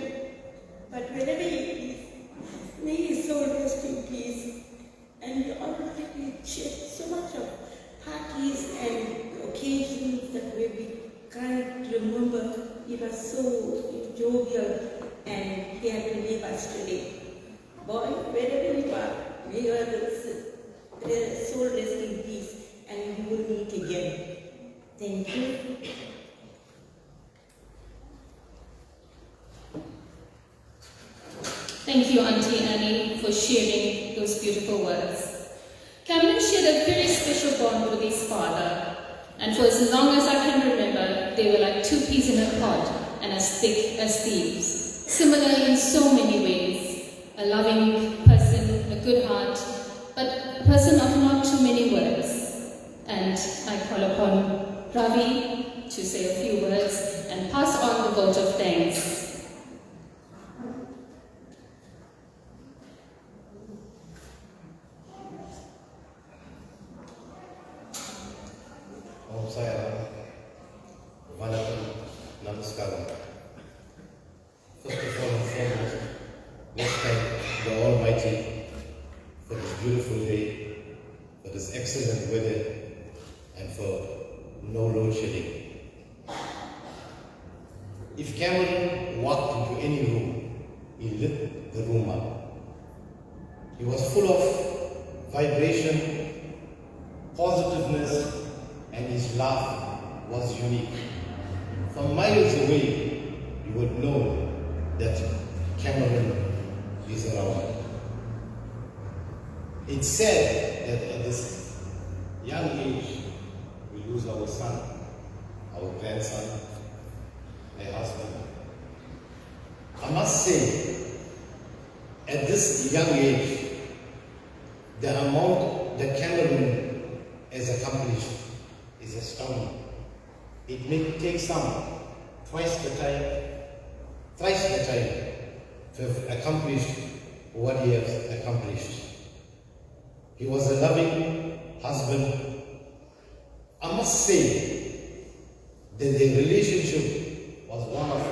But wherever he is, may his soul rest in peace. And we already shared so much of parties and occasions that we can't remember. He was so jovial and he had to leave us today. Boy, wherever you are, may your soul rest in peace and we will meet again. Thank you. Thank you, Auntie Annie, for sharing those beautiful words. Cameron shared a very special bond with his father, and for as long as I can remember, they were like two peas in a pod and as thick as thieves. Similar in so many ways, a loving person, a good heart, but a person of not too many words. And I call upon Ravi to say a few words and pass on the vote of thanks. Om Sai Ram, Vanakkam, Namaskaram. First of all and foremost, let's thank the Almighty for this beautiful day, for this excellent weather, and for no load shedding. If Cameron walked into any room, he lit the room up. He was full of vibration, positiveness, and his laugh was unique. From miles away, you would know that Cameron is around. It's said that at this young age, we lose our son, our grandson, my husband. I must say, at this young age, the amount that Cameron has accomplished is astounding. It may take some twice the time to have accomplished what he has accomplished. He was a loving husband. I must say that the relationship was one of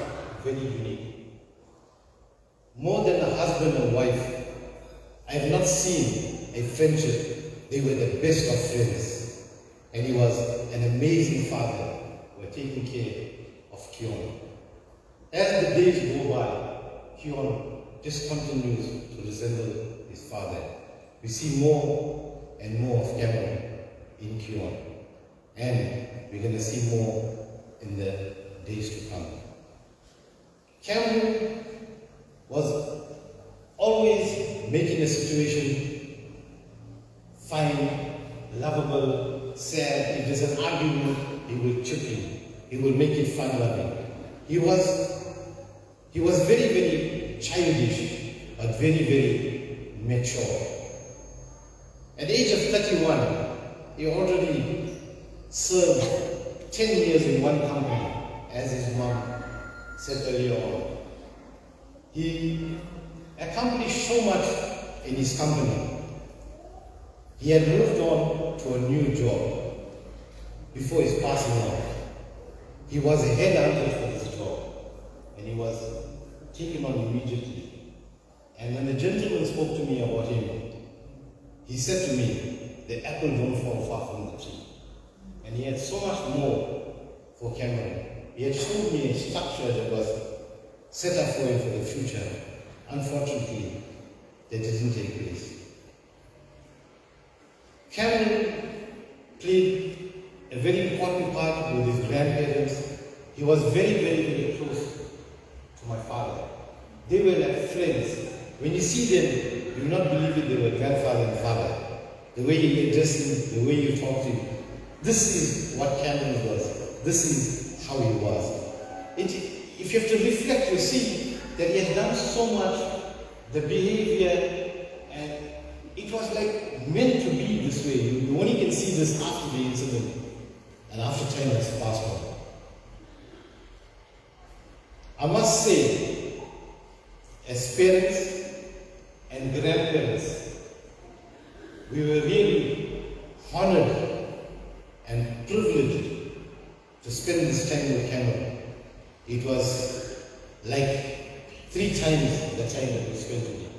very unique. More than a husband and wife, I have not seen a friendship. They were the best of friends. And he was an amazing father who was taking care of Kion. As the days go by, Kion just continues to resemble his father. We see more and more of Cameron in Kion. And we're going to see more in the days to come. Cameron was always making a situation fine, lovable, sad. If there's an argument, he will chip in. He will make it fun-loving. He was very, very childish, but very, very mature. At the age of 31, he already served 10 years in one company as said earlier on, he accomplished so much in his company. He had moved on to a new job before his passing on. He was a headhunter for this job, and he was taken on immediately. And when the gentleman spoke to me about him, he said to me, the apple don't fall far from the tree. And he had so much more for Cameron. He had shown me a structure that was set up for him for the future. Unfortunately, that didn't take place. Cameron played a very important part with his grandparents. He was very, very, very close to my father. They were like friends. When you see them, you will not believe it, they were grandfather and father. The way you address him, the way you talk to him. This is what Cameron was. This is how he was. If you have to reflect, you see that he has done so much, the behavior, and it was like meant to be this way. You only can see this after the incident and after time has passed on. I must say, as parents and grandparents, we were really honored and privileged to spend this time with Cameron. It was like 3 times the time that we spent with him.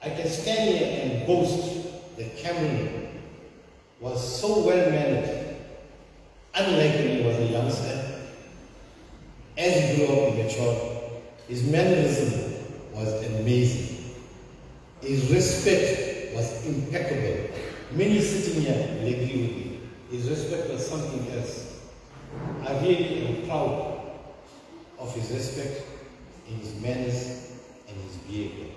I can stand here and boast that Cameron was so well mannered, unlike when he was a youngster. As he grew up and matured, his mannerism was amazing. His respect was impeccable. Many sitting here will agree with me. His respect was something else. I really am proud of his respect in his manners and his behavior.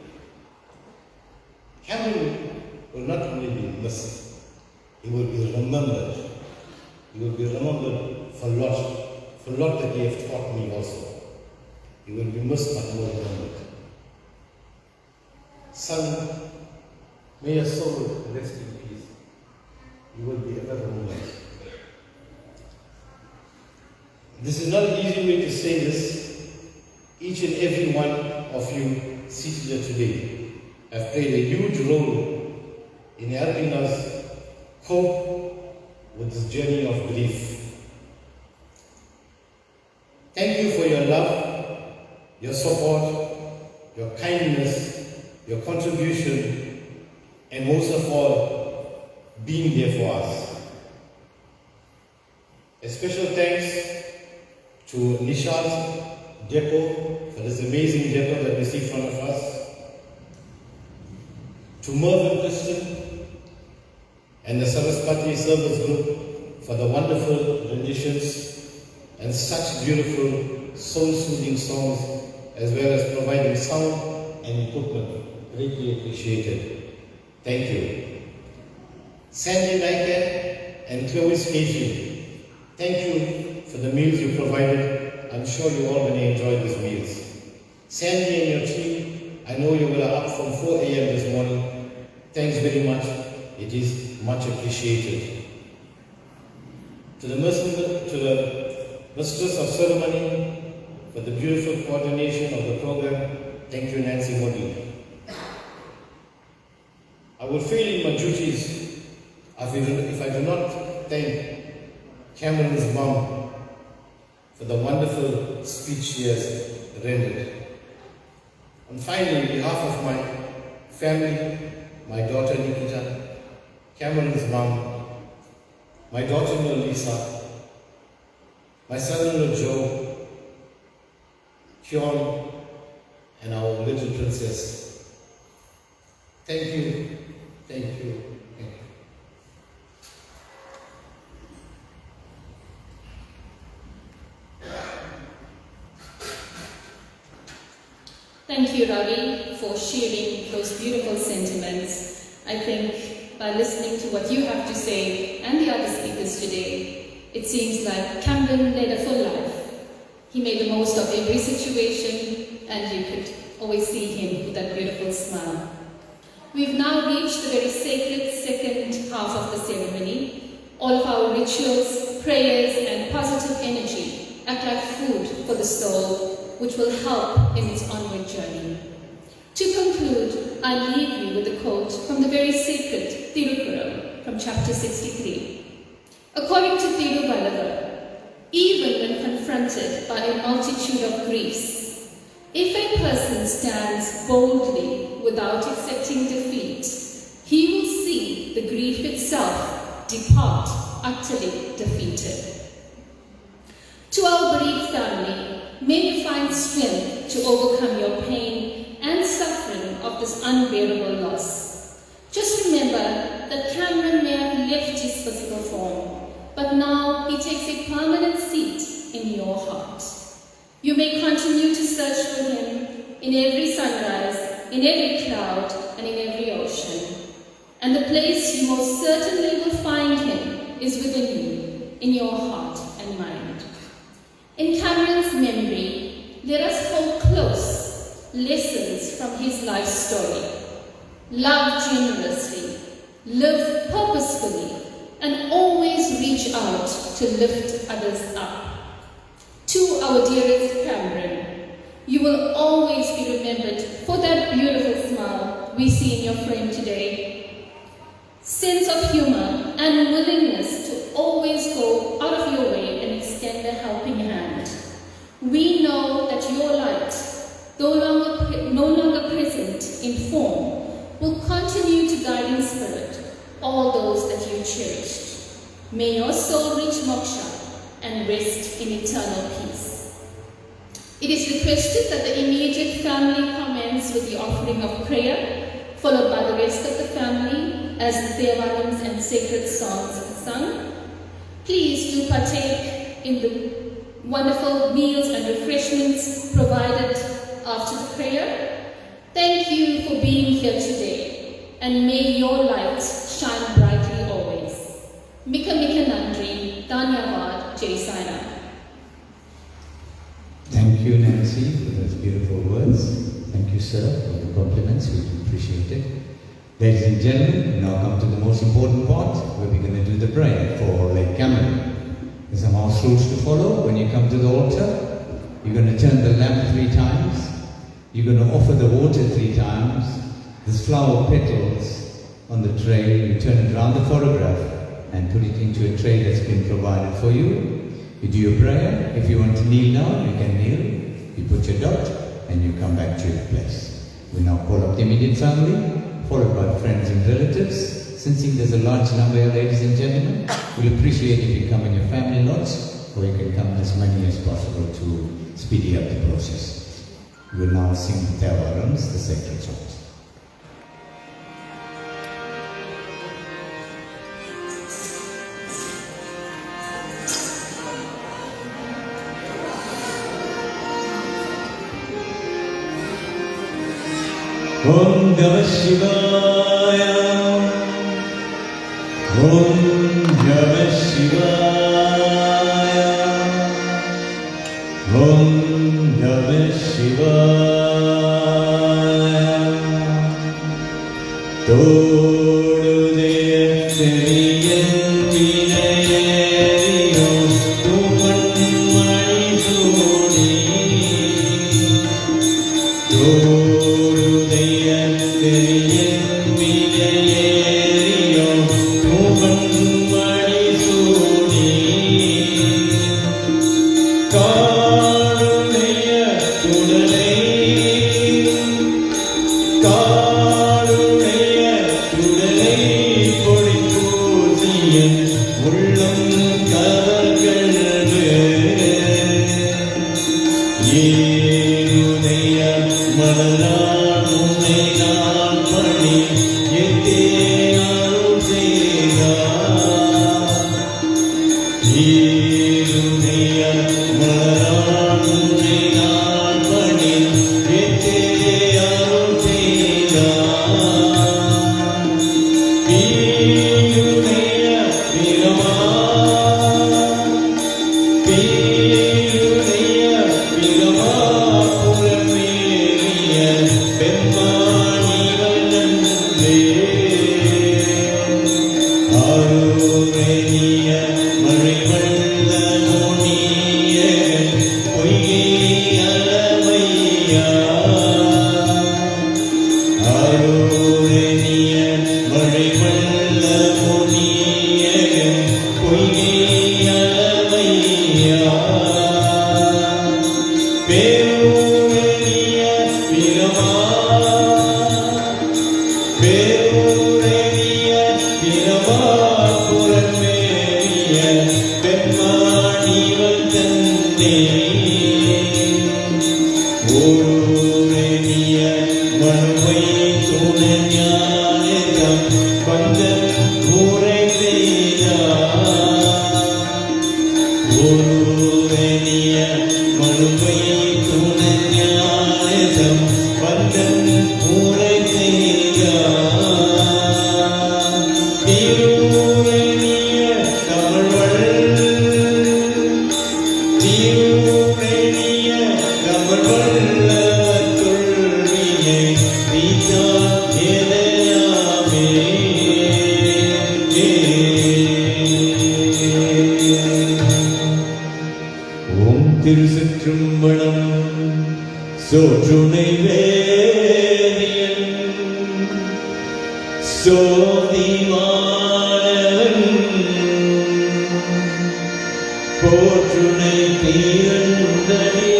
Cameron will not only be missed, he will be remembered. He will be remembered for a lot that he has taught me also. He will be missed but not remembered. Son, may your soul rest in peace. You will be ever remembered. This is not an easy way to say this. Each and every one of you seated here today have played a huge role in helping us cope with this journey of grief. Thank you for your love, your support, your kindness, your contribution, and most of all, being there for us. A special thanks to Nishant Depot for this amazing depot that we see in front of us, to Mervyn Christian and the Saraswati Service Group for the wonderful renditions and such beautiful soul-soothing songs, as well as providing sound and equipment. Greatly appreciated. Thank you. Sandy Naika and Chloe Casey, thank you for the meals you provided. I'm sure you all going to enjoy these meals. Sandy and your team, I know you were up from 4 a.m. this morning. Thanks very much. It is much appreciated. To the Mistress of Ceremony for the beautiful coordination of the program, thank you, Nancy Modi. I will fail in my duties if I do not thank Cameron's mom for the wonderful speech she has rendered. And finally, on behalf of my family, my daughter Nikita, Cameron's mom, my daughter-in-law Lisa, my son-in-law Joe, Kyon, and our little princess. Thank you, thank you, thank you. Thank you, Ravi, for sharing those beautiful sentiments. I think by listening to what you have to say and the other speakers today, it seems like Cameron led a full life. He made the most of every situation, and you could always see him with that beautiful smile. We've now reached the very sacred second half of the ceremony. All of our rituals, prayers, and positive energy act like food for the soul, which will help in its onward journey. To conclude, I leave you with a quote from the very sacred Tirukural from chapter 63. According to Tiruvallava, even when confronted by a multitude of griefs, if a person stands boldly without accepting defeat, he will see the grief itself depart utterly defeated. To our bereaved family, may you find strength to overcome your pain and suffering of this unbearable loss. Just remember that Cameron may have left his physical form, but now he takes a permanent seat in your heart. You may continue to search for him in every sunrise, in every cloud, and in every ocean. And the place you most certainly will find him is within you, in your heart and mind. In Cameron's memory, let us hold close lessons from his life story. Love generously, live purposefully, and always reach out to lift others up. To our dearest Cameron, you will always be remembered for that beautiful smile we see in your friend today. Sense of humor and willingness to always go out of your way and extend a helping hand. We know that your light, no longer present in form, will continue to guide in spirit all those that you cherished. May your soul reach moksha and rest in eternal peace. It is requested that the immediate family commence with the offering of prayer, followed by the rest of the family as the Devarams and sacred songs are sung. Please do partake in the wonderful meals and refreshments provided after the prayer. Thank you for being here today, and may your light shine brightly always. Mika Mika Nandri, Dhanyavad, Jai Sai. Thank you, Nancy, for those beautiful words. Thank you, sir, for the compliments. We do appreciate it. Ladies and gentlemen, we now come to the most important part, where we're going to do the prayer for Lake Cameron. There's some house rules to follow. When you come to the altar, you're going to turn the lamp 3 times. You're going to offer the water 3 times. There's flower petals on the tray. You turn it around the photograph and put it into a tray that's been provided for you. You do your prayer. If you want to kneel down, you can kneel. You put your dot and you come back to your place. We now call up the immediate family, followed by friends and relatives. Sensing there's a large number here, ladies and gentlemen, we'll appreciate if you come in your family lots, or you can come as many as possible to speedy up the process. We will now sing the Devarams, the sacred songs. Om Namah Shivaya. Om Namah Shivaya. Om Namah Shivaya. Todudeya seriyen vinayeriyo tumanmai sudi. Todudeya seriyen vinayeriyo tumanmai sudi. Karuneya tudalai. Karuneya tudalai பொழிப்பூசியன் உள்ளம் கவர்கிறது. ஏழுடைய மலரான் உன்னை நான் பணி எத்தே அருள் செய்தார். ஏழுடைய மலரான் உன்னை நான் பணி எத்தே அருள் செய்தார். பீருடைய பிரமா பீருடைய பிரமா புலமேறிய பெம்மானிகள் நன்றே. ஆரூரணிய மழைவள்ள நோனிய ஓரேனிய மனுவை துணஞானம் பந்தன் ஊரை ஓரேனிய மனுவை துணஞானம் பந்தன் ஊரை திருச்சிற்றம்பலம். சோற்றுணை வேதியன் சோதிமானவன் போற்றுணை தீரந்தனே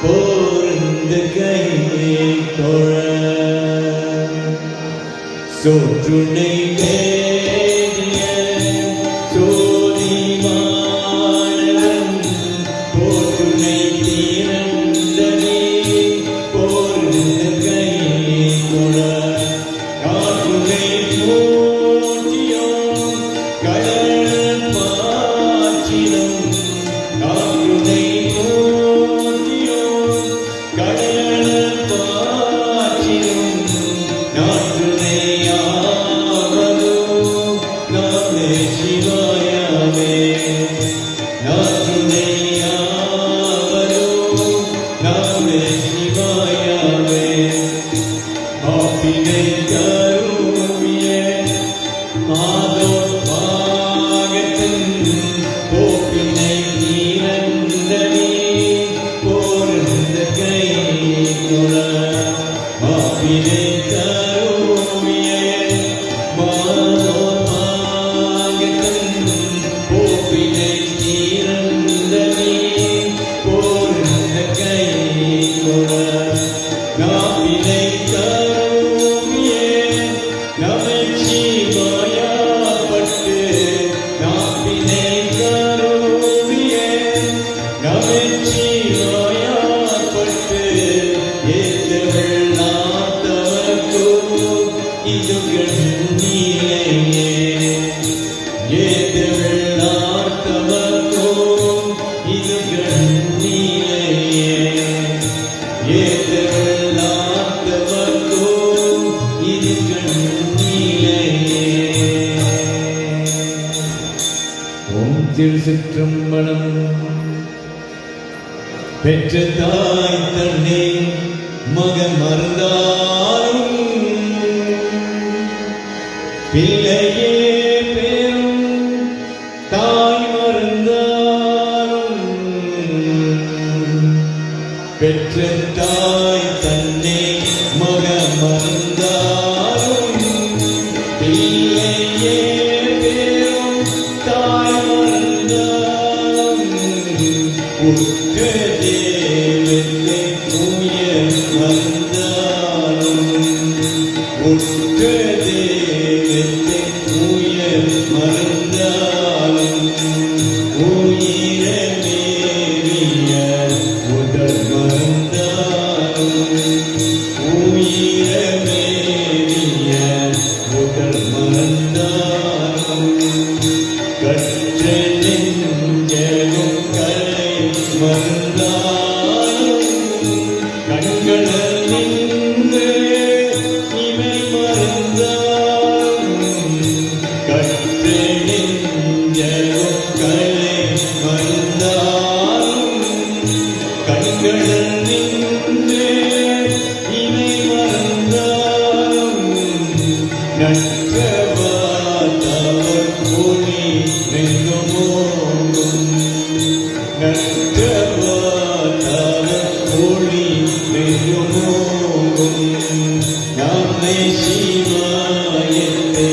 போர்ந்த கையை தொழ சோற்றுணை வேதியன் சோதிமானவன் போற்றுணை தீரந்தனே போர்ந்த கையை தொழ காற்றுணை போற்றியோம் கடல் பாய்ச்சிடும் காற்றுணை போற்றியோம் கடல் பாய்ச்சிடும் நாற்றுணையாவதோ நாமே சிவாயவே நாற்றுணையாவதோ நாமே சிவாயவே ஆப்பினை கருவிய ஆதோர் பாகத்தின் போப்பினை நீரந்தனே போர்ந்த கை தொழ ஆப்பினை கருவிய ஆதோர் பாகத்தின் போப்பினை நீரந்தனே போர்ந்த கை தொழ நாப்பினை கருவியே நமச்சிவாயப்பட்டு நாப்பினை கருவியே நமச்சிவாயப்பட்டு ஏத்தவள் நாத்தவர்க்கோ இது கண்ணிலையே ஏத்தவள் நாத்தவர்க்கோ இது கண்ணிலையே ஏத்தவள் நாத்தவர்க்கோ இது கண்ணிலையே. ஓம் திருச்சிற்றம்பலம். பெற்ற தாய் தன்னை மகன் மறந்தாலும் பிள்ளையே பேரும் தாய் மறந்தாலும் பெற்ற தாய் தன்னை மகன் மறந்தாலும் பிள்ளையே பேரும் தாய் மறந்தாலும் உற்ற தேவத்தை உயர் மறந்தாலும் உற்ற தேவத்தை உயர் மறந்தாலும் உயிரமேறிய உடல் மறந்தாலும் உயிரமேறிய உடல் மறந்தாலும் கற்ற நெஞ்சலும் கலை மறந்தாலும் கண்களல் நின்று இமை மறந்தாலும் கற்ற நெஞ்சலும் கலை மறந்தாலும் கண்களல் நின்று இமை மறந்தாலும் நற்றவாதவர் ஒளி நெருமோங்கும் நற்றவாதவர் ஒளி நெருமோங்கும் நாமே சிவாயத்தை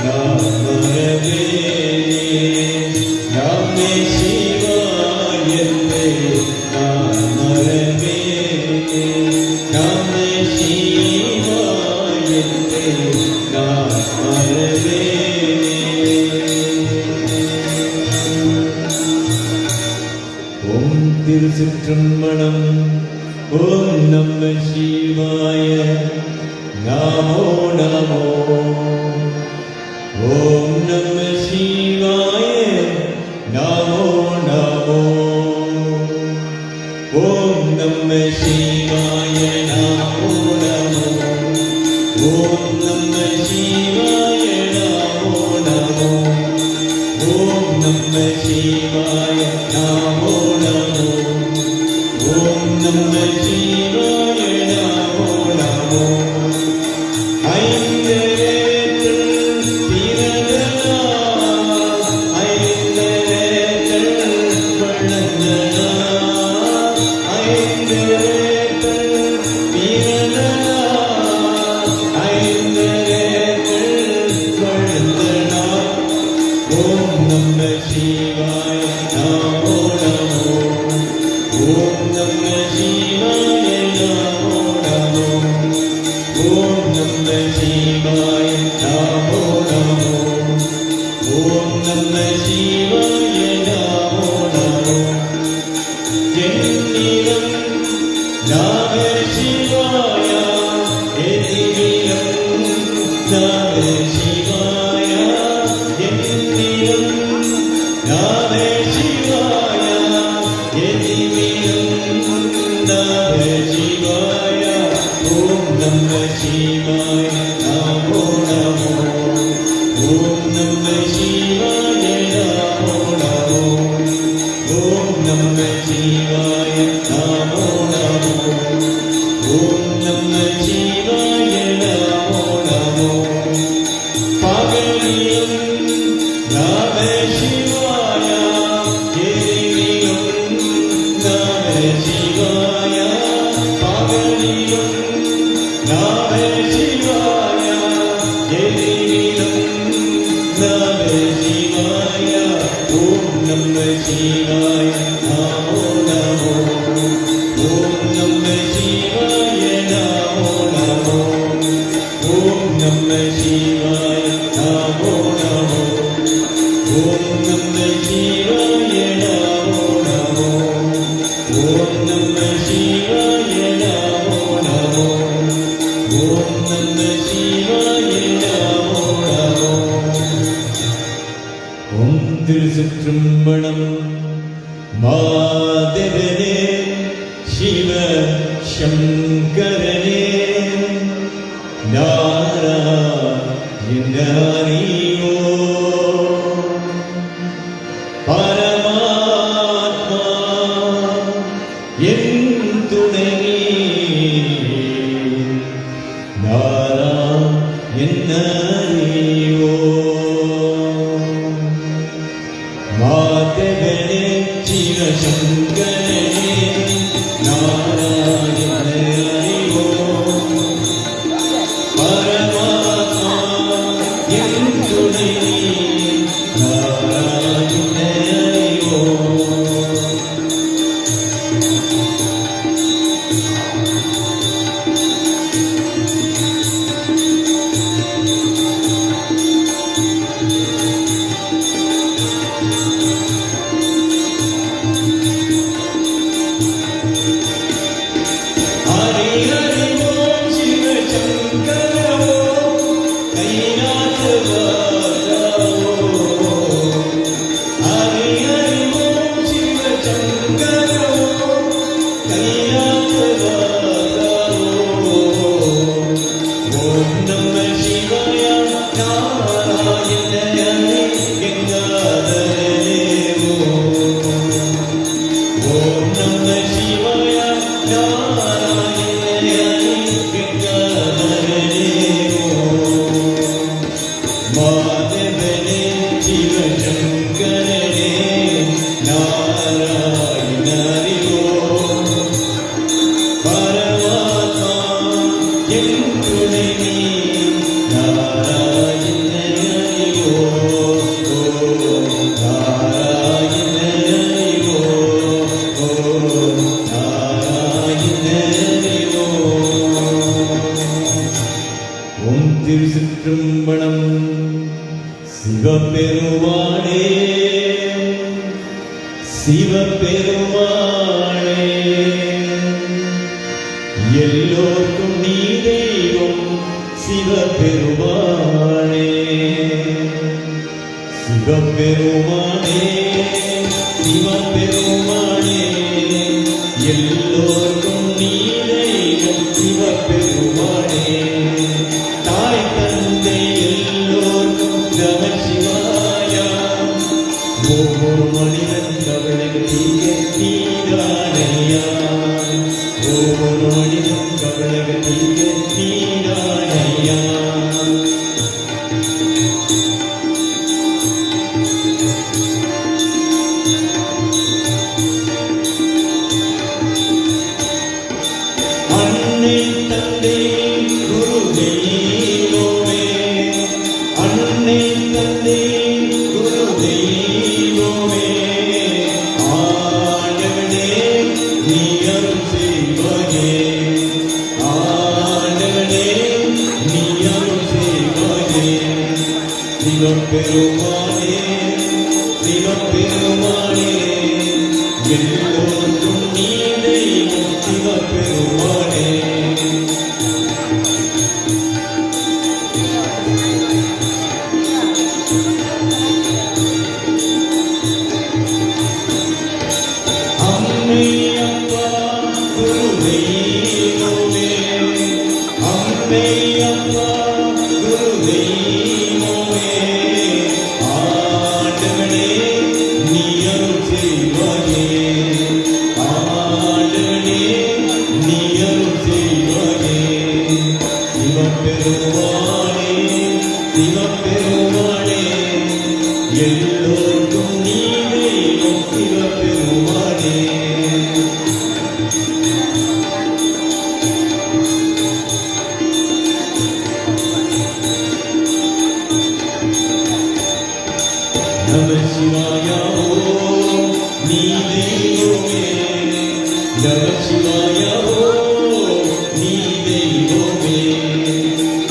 நாம் மறவேனே நாமே சிவாயத்தை நாம் மறவேனே நாமே சிவாயத்தை நாம் மறவேனே. திருச்சிற்றம்பலம். ஓம் நம சிவாய. நமோ நமோ. ஓம் நம சிவாய. நமோ நமோ. ஓம் நம சிவாய. நமோ நமோ. ஓம் நம சிவாய. நமோ நமோ. ஓம் நம சிவாய. நமோ நமோ. ஓம் நம சிவாய. நமோ நமோ. ஐந்தரேற்றல் பிறந்தனா, ஐந்தரேற்றல் வளர்ந்தனா, ஐந்தரேற்றல் பிறந்தனா, ஐந்தரேற்றல் வளர்ந்தனா. ஓம் நம சிவாய. நமோ நமோ. ஓம் நம சிவாய. நமோ நமோ. ஓம் நம சிவாய. நமோ நமோ. ஓம் நம சிவாய. நமோ நமோ. என்னிடம் நம சிவாய. எதிரிடம் நம சிவாய. என்னிடம் நம சிவாய. எதிரிடம் நம சிவாய. ஓம் நம சிவாய. நமோ நமோ. ஓம் நம சிவாய. நமோ நமோ. ஓம் நம சிவாய. நமோ நமோ. ஓம் நம சிவாய. நமோ நமோ. பகலிலும் நம சிவாய. எரிவிலும் நம சிவாய. பகலிலும் நம சிவாய. எரிவிலும் நம சிவாய. ஓம் நம சிவாய. நமோ நமோ. ஓம் நம சிவாய. நமோ நமோ. ஓம் நம சிவாய. நமோ நமோ. ஓம் நம சிவாய. நமோ நமோ. ஓம் நம சிவாய. நமோ நமோ. ஓம் நம சிவாய. நமோ நமோ. ஓம் திருச்சிற்றம்பலம். மாதவனே சிவ சங்கரனே நாராயணோ பரமாத்மா என் துணை நாராயணோ. மாதவனே சிவசங்கரனே நாராயணோ பரமாத்மா என் சிவபெருமானே எல்லோர்க்கும் நீ தெய்வம் சிவபெருமானே சிவபெருமானே சிவபெருமானே எல்லோர்க்கும் நீ தெய்வம் சிவபெருமானே தாய் தந்தை எல்லோர்க்கும் நமசிவாயா ஒவ்வொரு மனிதன் கவலைக்கு தீங்க நீதானையா ஒவ்வொரு மனிதன் கவலைக்கு தீங்க நீதானையா அன்னை தந்தை குரு தெய்வமே அன்னை தந்தை குரு தெய்வமே ஆண்டவனே நீ அருள் செய்வாயே ஆண்டவனே நீ அருள் செய்வாயே சிவபெருமானே சிவபெருமானே எல்லோருக்கும் நீ தெய்வம் சிவபெருமானே அம்மை அப்பா குரு தெய்வமே அம்மை அப்பா குரு தெய்வமே ஆண்டவனே நீ அருள் செய்வாயே ஆண்டவனே நீ அருள் செய்வாயே சிவபெருமானே சிவபெருமானே எல்லோருக்கும் நீ தெய்வம் சிவபெருமானே நமசிவாயா ஓம் நீ தெய்வமே நமசிவாயா ஓம் நீ தெய்வமே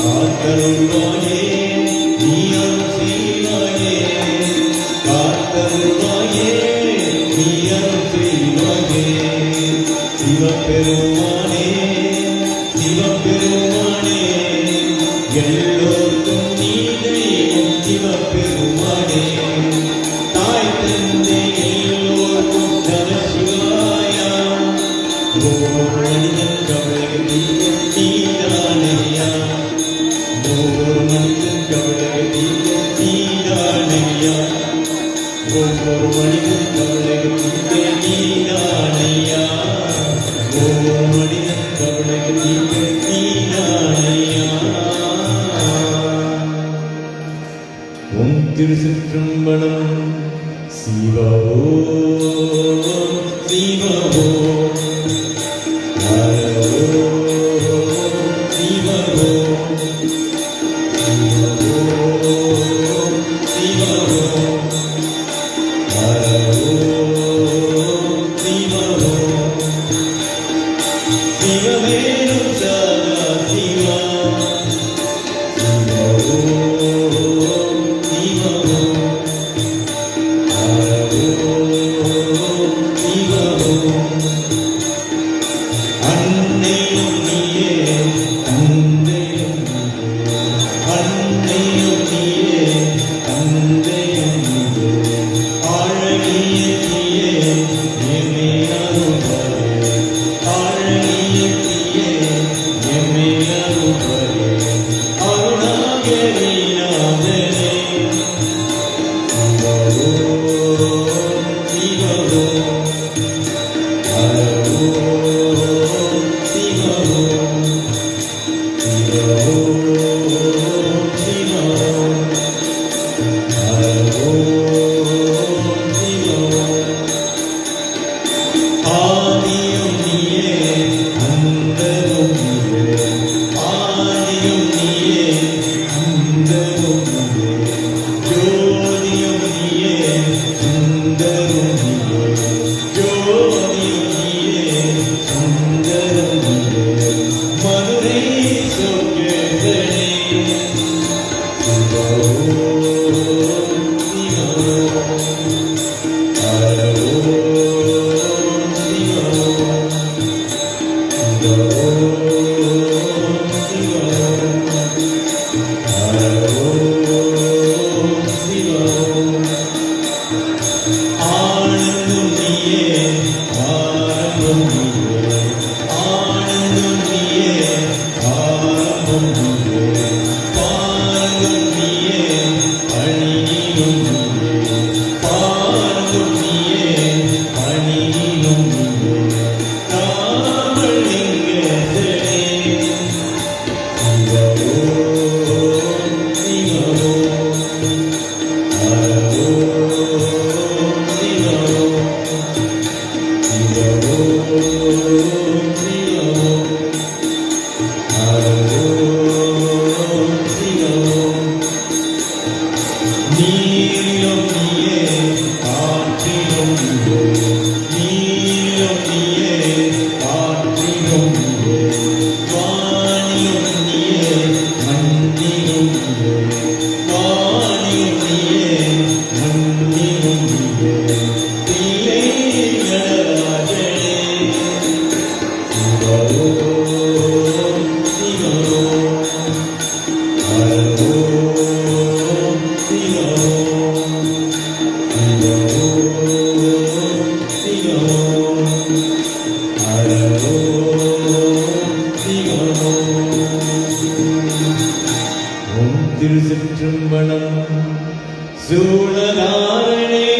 காத்தருள்வாயே நீ அருள் செய்வாயே காத்தருள்வாயே நீ அருள் செய்வாயே சிவபெருமானே சிவபெருமானே எல்லோருக்கும் நீ தெய்வம் சிவபெருமானே தாய் தந்தை எல்லோருக்கும் நமசிவாயா ஒவ்வொரு மனிதன் கவலைக்கு நீதானையா ஒவ்வொரு மனிதன் கவலைக்கு நீதானையா ஒவ்வொரு மனிதன் கவலைக்கு நீதானையா ஒவ்வொரு மனிதன் கவலைக்கு நீதானையா உன் திருச்சிற்றம்பலம் சிவோ சிவோ ஹரோ திருச்சிற்றம்பலம். சூழலாரணே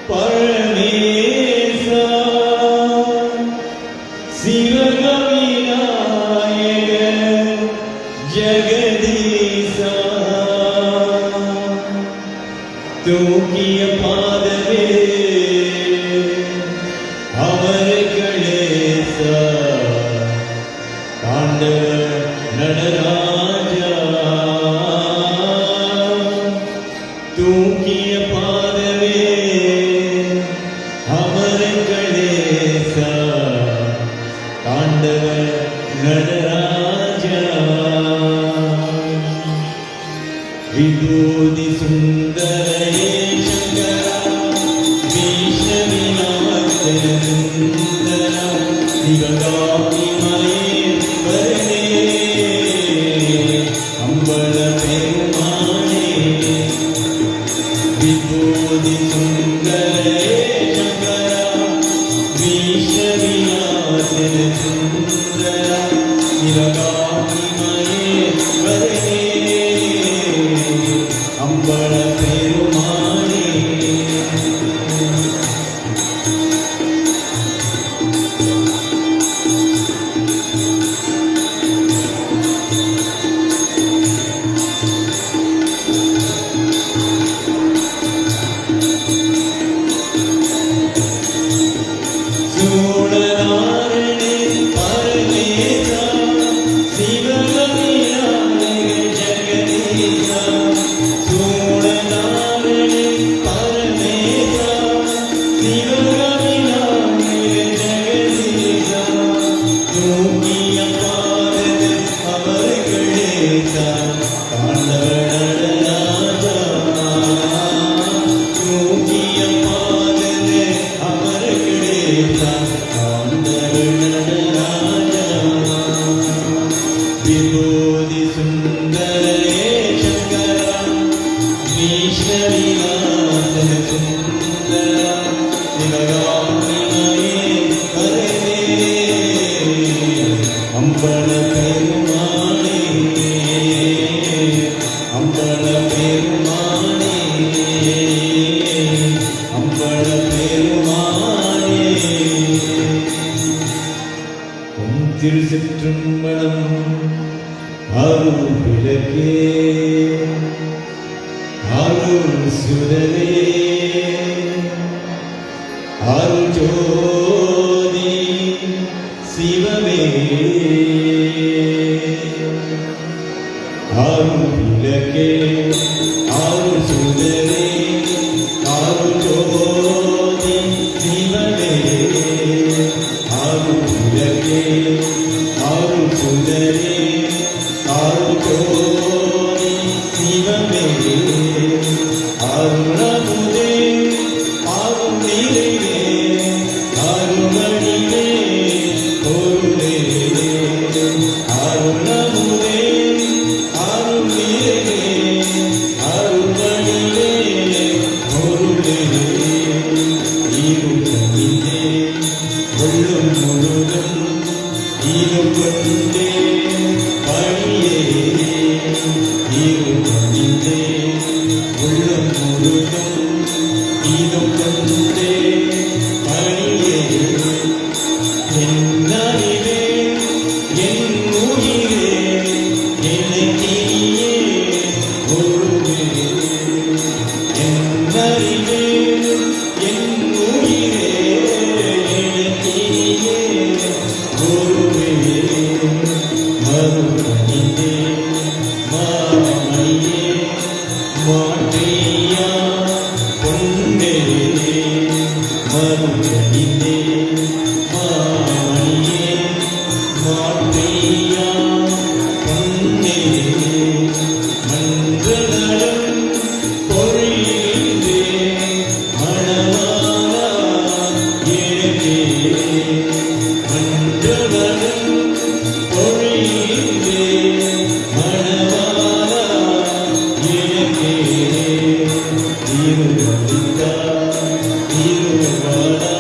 பரமேசா சிவகவிநாயக ஜெகதீசா தூக்கிய பாதமே அமரகளேசா தாண்டவ நடராஜா தூக்கிய பாதமே அமரகளேசா தாண்டவ நடராஜா விபூதி சுந்தரே சங்கரா பீஷ்மவிநாசன சுந்தரா சிவகாமிமயே வரனே அம்பல பெருமானே விபூதி சுந்தரே சங்கரா பீஷ்மவிநாசன சுந்தரா சிவகாமிமயே வரனே அம்பல பெருமானே சூழலாரணே பரமேசா சிவகவிநாயக ஜெகதீசா சூழலாரணே பரமேசா சிவகவிநாயக ஜெகதீசா தூக்கிய பாதத அவர்களேசா தாண்டவ நடராஜா தூக்கிய பாதத அவர்களேசா தாண்டவ நடராஜா விபூதி சுந்தரே சங்கரா பீஷ்மவிநாசன சுந்தரா சிவகாமிமயே வரனே அம்பல பெருமானே அம்பல பெருமானே அம்பல பெருமானே திருச்சிற்றம்பலம். அருள் விளக்கே அருள் சுடரே அருள் ஜோதி சிவமே அருள் விளக்கே அருள் சுடரே அருள் ஜோதி சிவமே அருள் விளக்கே அருள் சுடரே அருள் ஜோதி சிவமே அருளமுதே அருள் நிறைவே அருள்மணிவே பொருளே அருளமுதே அருள் நிறைவே அருள்மணிவே பொருளே இருளமிதே உள்ளம் முழுதும் ஈரம் கொண்டே பணியே இருளமிதே உள்ளம் முழுதும் ஈரம் கொண்டே பணியே என் அறிவே என் உயிரே எனக்கினியே பொருளே என் அறிவே என் உயிரே எனக்கினியே பொருளே மறுமணியே மாமணியே மாற்றியா பொன்னே மறுமணியே மாமணியே மாற்றியா பொன்னே மன்றநலம் பொழிகின்றே மணவாளா எனக்கே மன்றநலம் பொழிகின்றே மணவாளா எனக்கே திருவடித்தா திருவாளா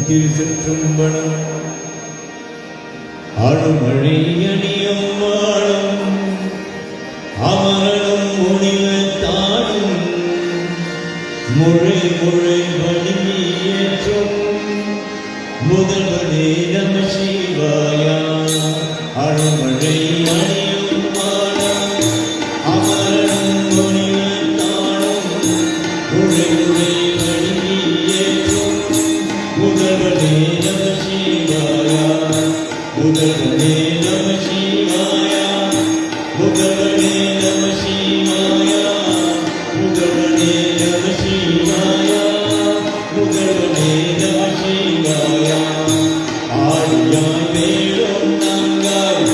திருச்சிற்றம்பலம். ஆளுமழை அணியும் வாழும் அமரனும் முனிவத்தாடும் முழை முழை வடியேற்றும் முதல்வனே நம சிவாயா. ஆளுமழை அணியும் வாழும் அமரனும் முனிவத்தாடும் முழை முழை வடியேற்றும் முதல்வனே நம சிவாயா. முதல்வனே நம சிவாயா. முதல்வனே நம சிவாயா. முதல்வனே நம சிவாயா. முதல்வனே நம சிவாயா. ஆடியாய் வேலும் நாங்காய்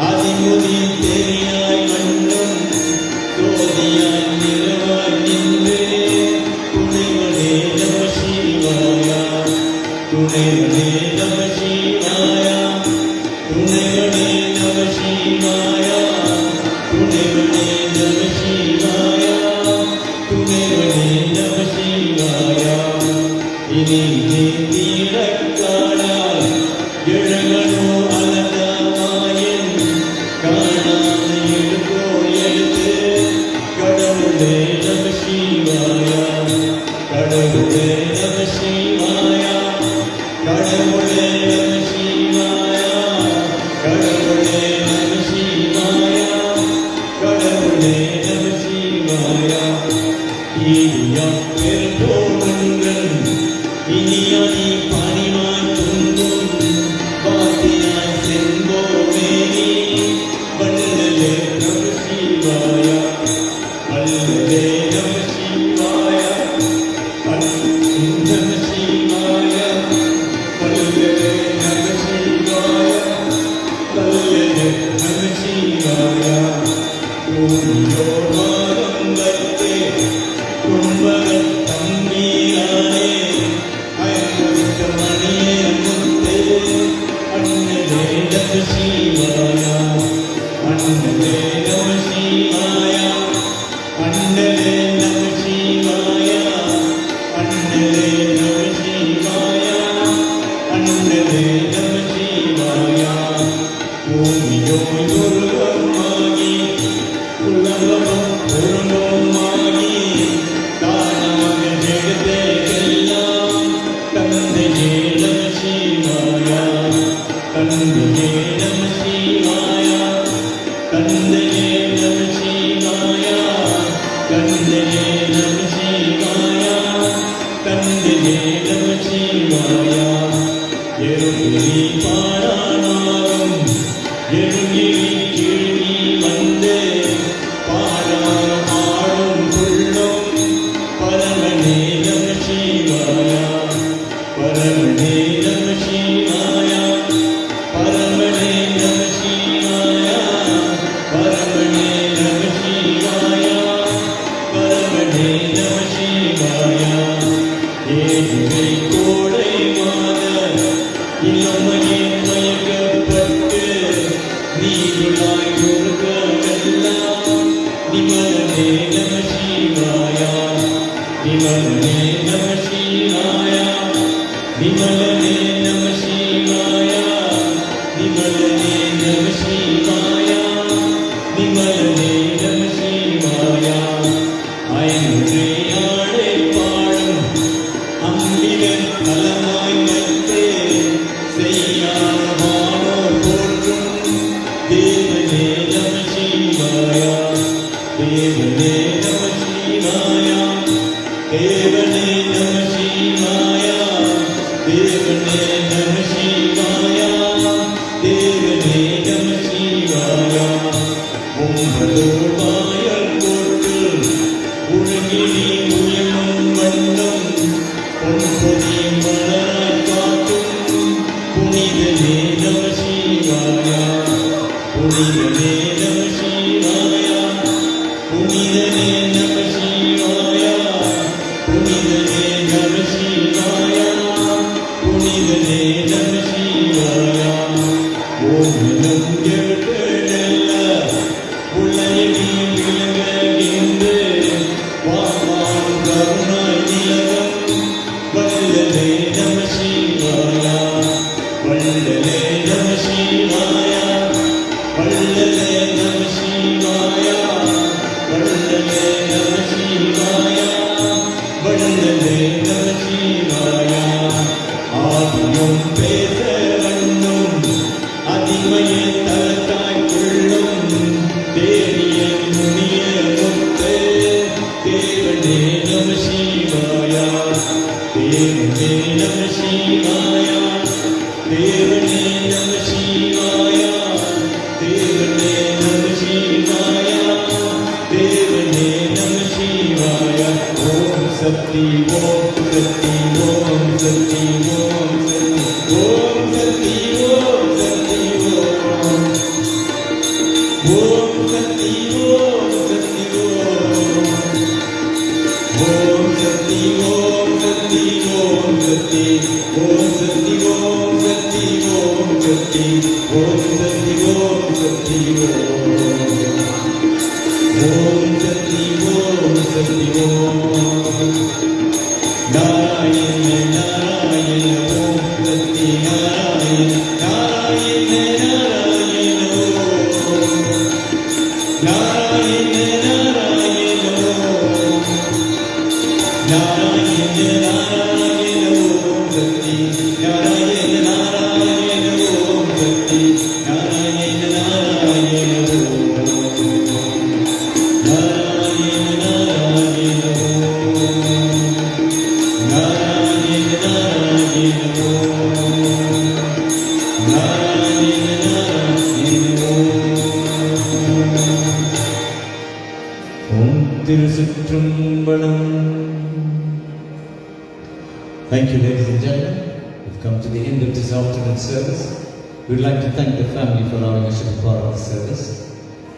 அதிமுதி தெரியாய் மண்ணும் சோதியாய் நிறவாய் நின்று துணைவனே நம சிவாயா. துணைவனே நம சிவாயா. துணைவனே நம சிவாயா. துணைவனே நம சிவாயா. துணைவனே நம சிவாயா. இனி தீரக்காடாய் எழுகனோ அலங்கமாயின் காணாத எழுகோ எழுத்து கடவுளே நம சிவாயா. கடவுளே நம சிவாயா. கடவுளே நம சிவாயா. கடவுளே நம சிவாயா. கடவுளே நம சிவாயா. ஈயா பெரும்போங்கள் இனியானி பணிவாய் துன்பும் பாத்தியாய் செங்கோமேனி வல்லலே நம சிவாயா. வல்லலே நம சிவாயா. நம சிவாயா. வல்லலே நம சிவாயா. வல்லலே நம சிவாயா. பூமியோர் வாரம்பத்தே கும்பகத் தம்பீரானே அயங்குத்த மணியே முத்தே அண்ணலே நம சிவாயா. அண்ணலே நம சிவாயா. அண்ணலே நம சிவாயா. அண்ணலே நம சிவாயா. அண்ணலே நம சிவாயா. பூமியோய் உருவமாகி உலகமும் உருவமாகி தானாக ஜெகத்தையெல்லாம் தந்தையே நம சிவாயா. தந்தையே நம சிவாயா. தந்தையே நம சிவாயா. தந்தையே நம சிவாயா. தந்தையே நம சிவாயா. எருகிரி பாடானாலும் எருகிரி கிழி வந்து பாடாரம் ஆடும் புள்ளும் பரமனே நம சிவாயா. பரமனே நம சிவாயா. பரமனே நம சிவாயா. பரமனே நம சிவாயா. பரமனே நம சிவாயா. ஏழுகை கோடை மாத இளமையில் மயக்கப்பட்டு நீருளாய் முருகமெல்லாம் நிமலனே நம சிவாயா. நிமலனே நம சிவாயா. நிமலனே நம சிவாயா. நிமலனே நம சிவாயா. நிமலனே நம சிவாயா. ஐநூறு ஆடை பாடும் அம்பிகன் நலமாய் மத்தே செய்யார் வானோர் போற்றும் தேவனே நம சிவாயா. தேவனே நம சிவாயா. தேவனே நம சிவாயா. தேவனே நம சிவாயா. தேவனே நம சிவாயா. ஒன்பதோர் வாயல் போட்டு ஒழுங்கினி உயமும் வண்ணம் பொன்பொதி மலர வள்ளலே நம சிவாயா வள்ளலே நம சிவாயா வள்ளலே நம சிவாயா வள்ளலே நம சிவாயா வள்ளலே நம சிவாயா ஆதியும் பேச வண்ணும் அதிமைய தலத்தாய் கொள்ளும் தேவிய முனிய முத்து தேவனே நம சிவாயா தேவனே நம சிவாயா தேவனே நம சிவாயா தேவனே நம சிவாயா தேவனே நம சிவாயா ஓம் சக்தி ஓம் சக்தி ஓம் சக்தி ஓம் சக்தி ஓம் சக்தி ஓம் சக்தி ஓம் சக்தி ஓம் சக்தி ஓம் சக்தி ஓம் சக்தி ஓம் சக்தி ஓம் சக்தி ஓம் சக்தி ஓம் சக்தி ஓம் சக்தி ஓம் சக்தி ஓம் சக்தி ஓம் சக்தி ஓம் நாராயண நாராயண ஓம் சக்தி நாராயண நாராயண நாராயண ஓம் நாராயண நாராயண ஓம் நாராயண நாராயண ஓம் சக்தி நாராயண நாராயண ஓம் சக்தி நாராயண நாராயண ஓம் நாராயண நாராயண ஓம் நாராயண நாராயண ஓம் நாராயண நாராயண ஓம் திருச்சிற்றம்பலம். Thank you, ladies and gentlemen. We've come to the end of this afternoon service. We'd like to thank the family for allowing us to be part of the service.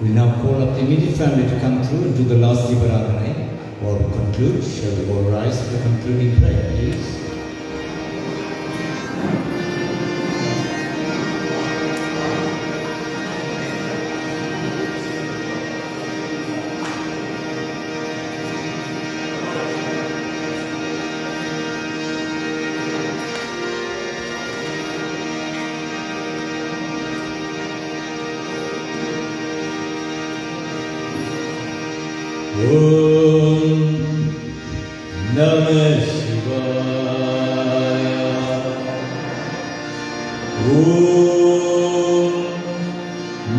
We now call up the immediate family to come through and do the last Dibaradhanai. While we conclude, shall we all rise for the concluding prayer, please? Om Namah Shivaya. Om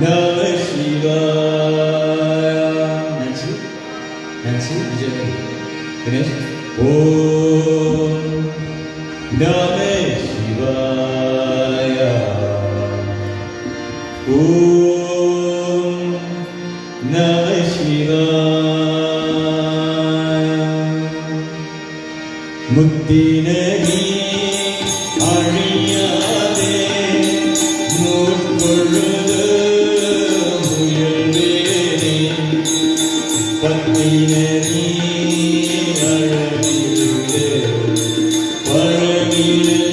Namah Shivaya. Nancy? Nancy? Vijay? Ganesh? Om Namah Shivaya. Om Namah Shivaya. முத்தினி அழியாதே முற்பொழுது முயல்வேனே பத்தினி அழகிலே பழகிலே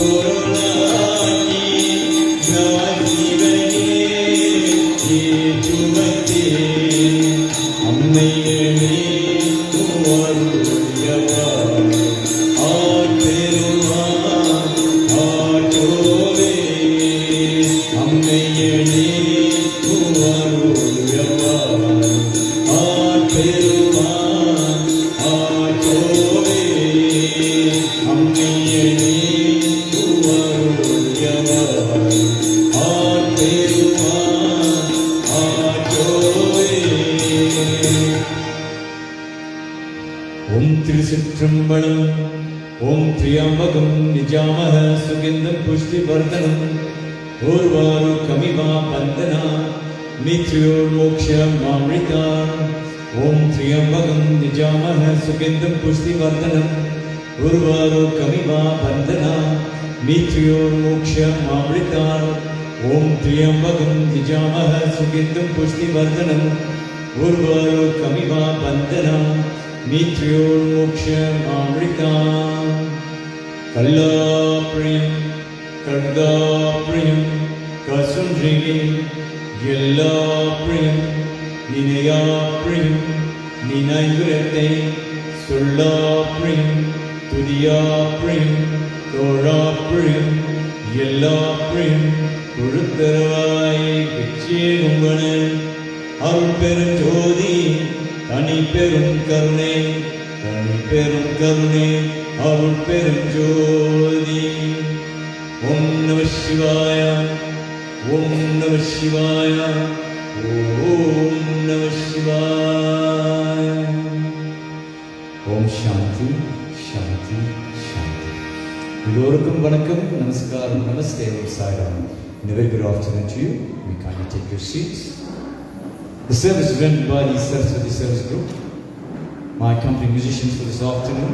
பொருளாக்கி நான் இவனே ஏற்றுவந்தேன். அம்மையனே உவருயவா ஆற்றெருவான் ஆற்றோவே. அம்மையனே உவருயவா ஆற்றெருவான் ஆற்றோவே. அம்மையனே உவருயவா ஆற்றெருவான் ஆற்றோவே. ஓம் திருச்சிற்றம்பலம். ஓம் திரியம்பகம் நிஜாமஹ சுகந்தம் புஷ்டிவர்தனம் ஊர்வாருக்கமிவா bandana மித்யோர்மோக்ஷமாம்ரிதா. ஓம் திரியம்பகம் நிஜாமஹ சுகந்தம் புஷ்டிவர்தனம் ஊர்வாருக்கமிவா bandana மித்யோர்மோக்ஷமாம்ரிதா. ஓம் திரியம்பகம் நிஜாமஹ சுகந்தம் புஷ்டிவர்தனம் ஊர்வாருக்கமிவா bandana மித்யோர்மோக்ஷமாம்ரிதா. கல்லாப்ரியம் கர்காப்ரியம் கசுன்றியின் எல்லாப்ரியம் நினையாப்ரியம் நினைவிரத்தை சொல்லாப்ரியம் துதியாப்ரியம் தோழாப்ரியம் எல்லாப்ரியம் கொடுத்தரவாய் வெச்சேகும்பன அருள் பெரும் ஜோதி தனி பெரும் கருணை தனி பெரும் கருணை அருள் பெரும் ஜோதி. ஓம் நம சிவாய ஓம் நம சிவாய ஓம் நம சிவாய. ஓம் சாந்தி சாந்தி சாந்தி. எல்லோருக்கும் வணக்கம், நமஸ்காரம், நமஸ்தே, Sairam. And a very good afternoon to you. We kindly take your seats. The service is run by the Saraswati Service Group. My accompanying musicians for this afternoon,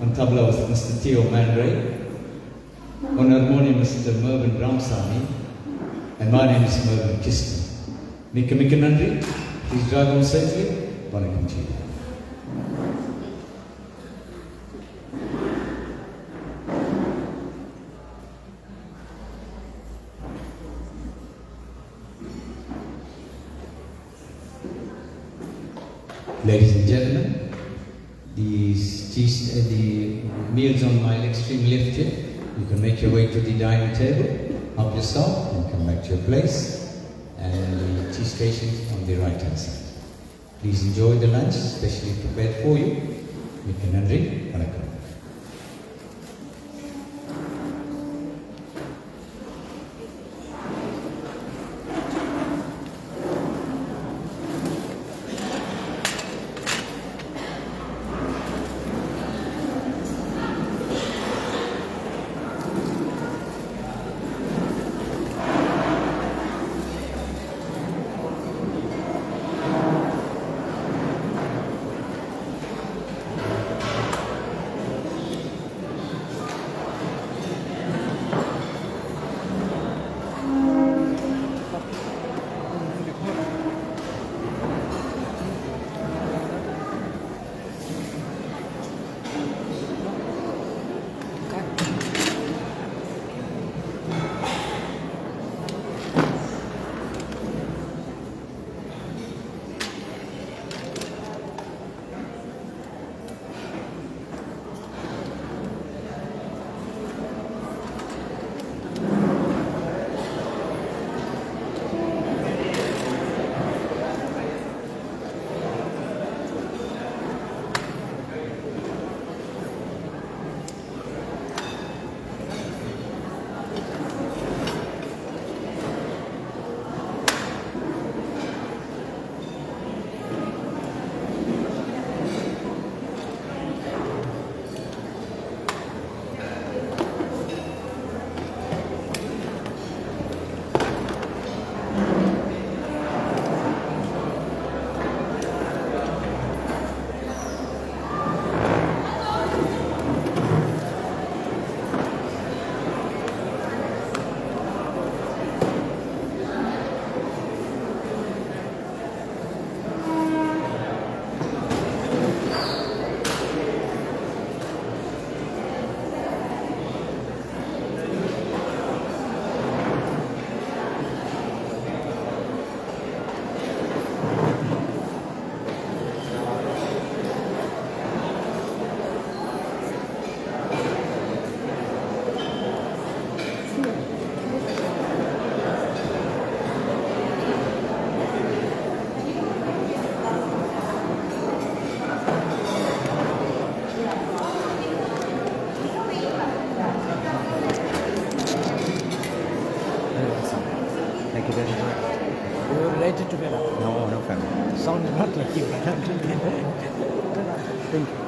on tabla was Mr. Theo Mandray, on harmonium Mr. Mervyn Ramsamy, and my name is Mervyn Kistan. Mikka Nandri, please drive home safely. Vanakkam to you. Ladies and gentlemen, the meals on my extreme left here. You can make your way to the dining table, help yourself, and come back to your place. And the tea station on the right hand side. Please enjoy the lunch, specially prepared for you. Mikka Nandri, Vanakkam. related to Vera? No, no family. Sounded not like you. Thank you.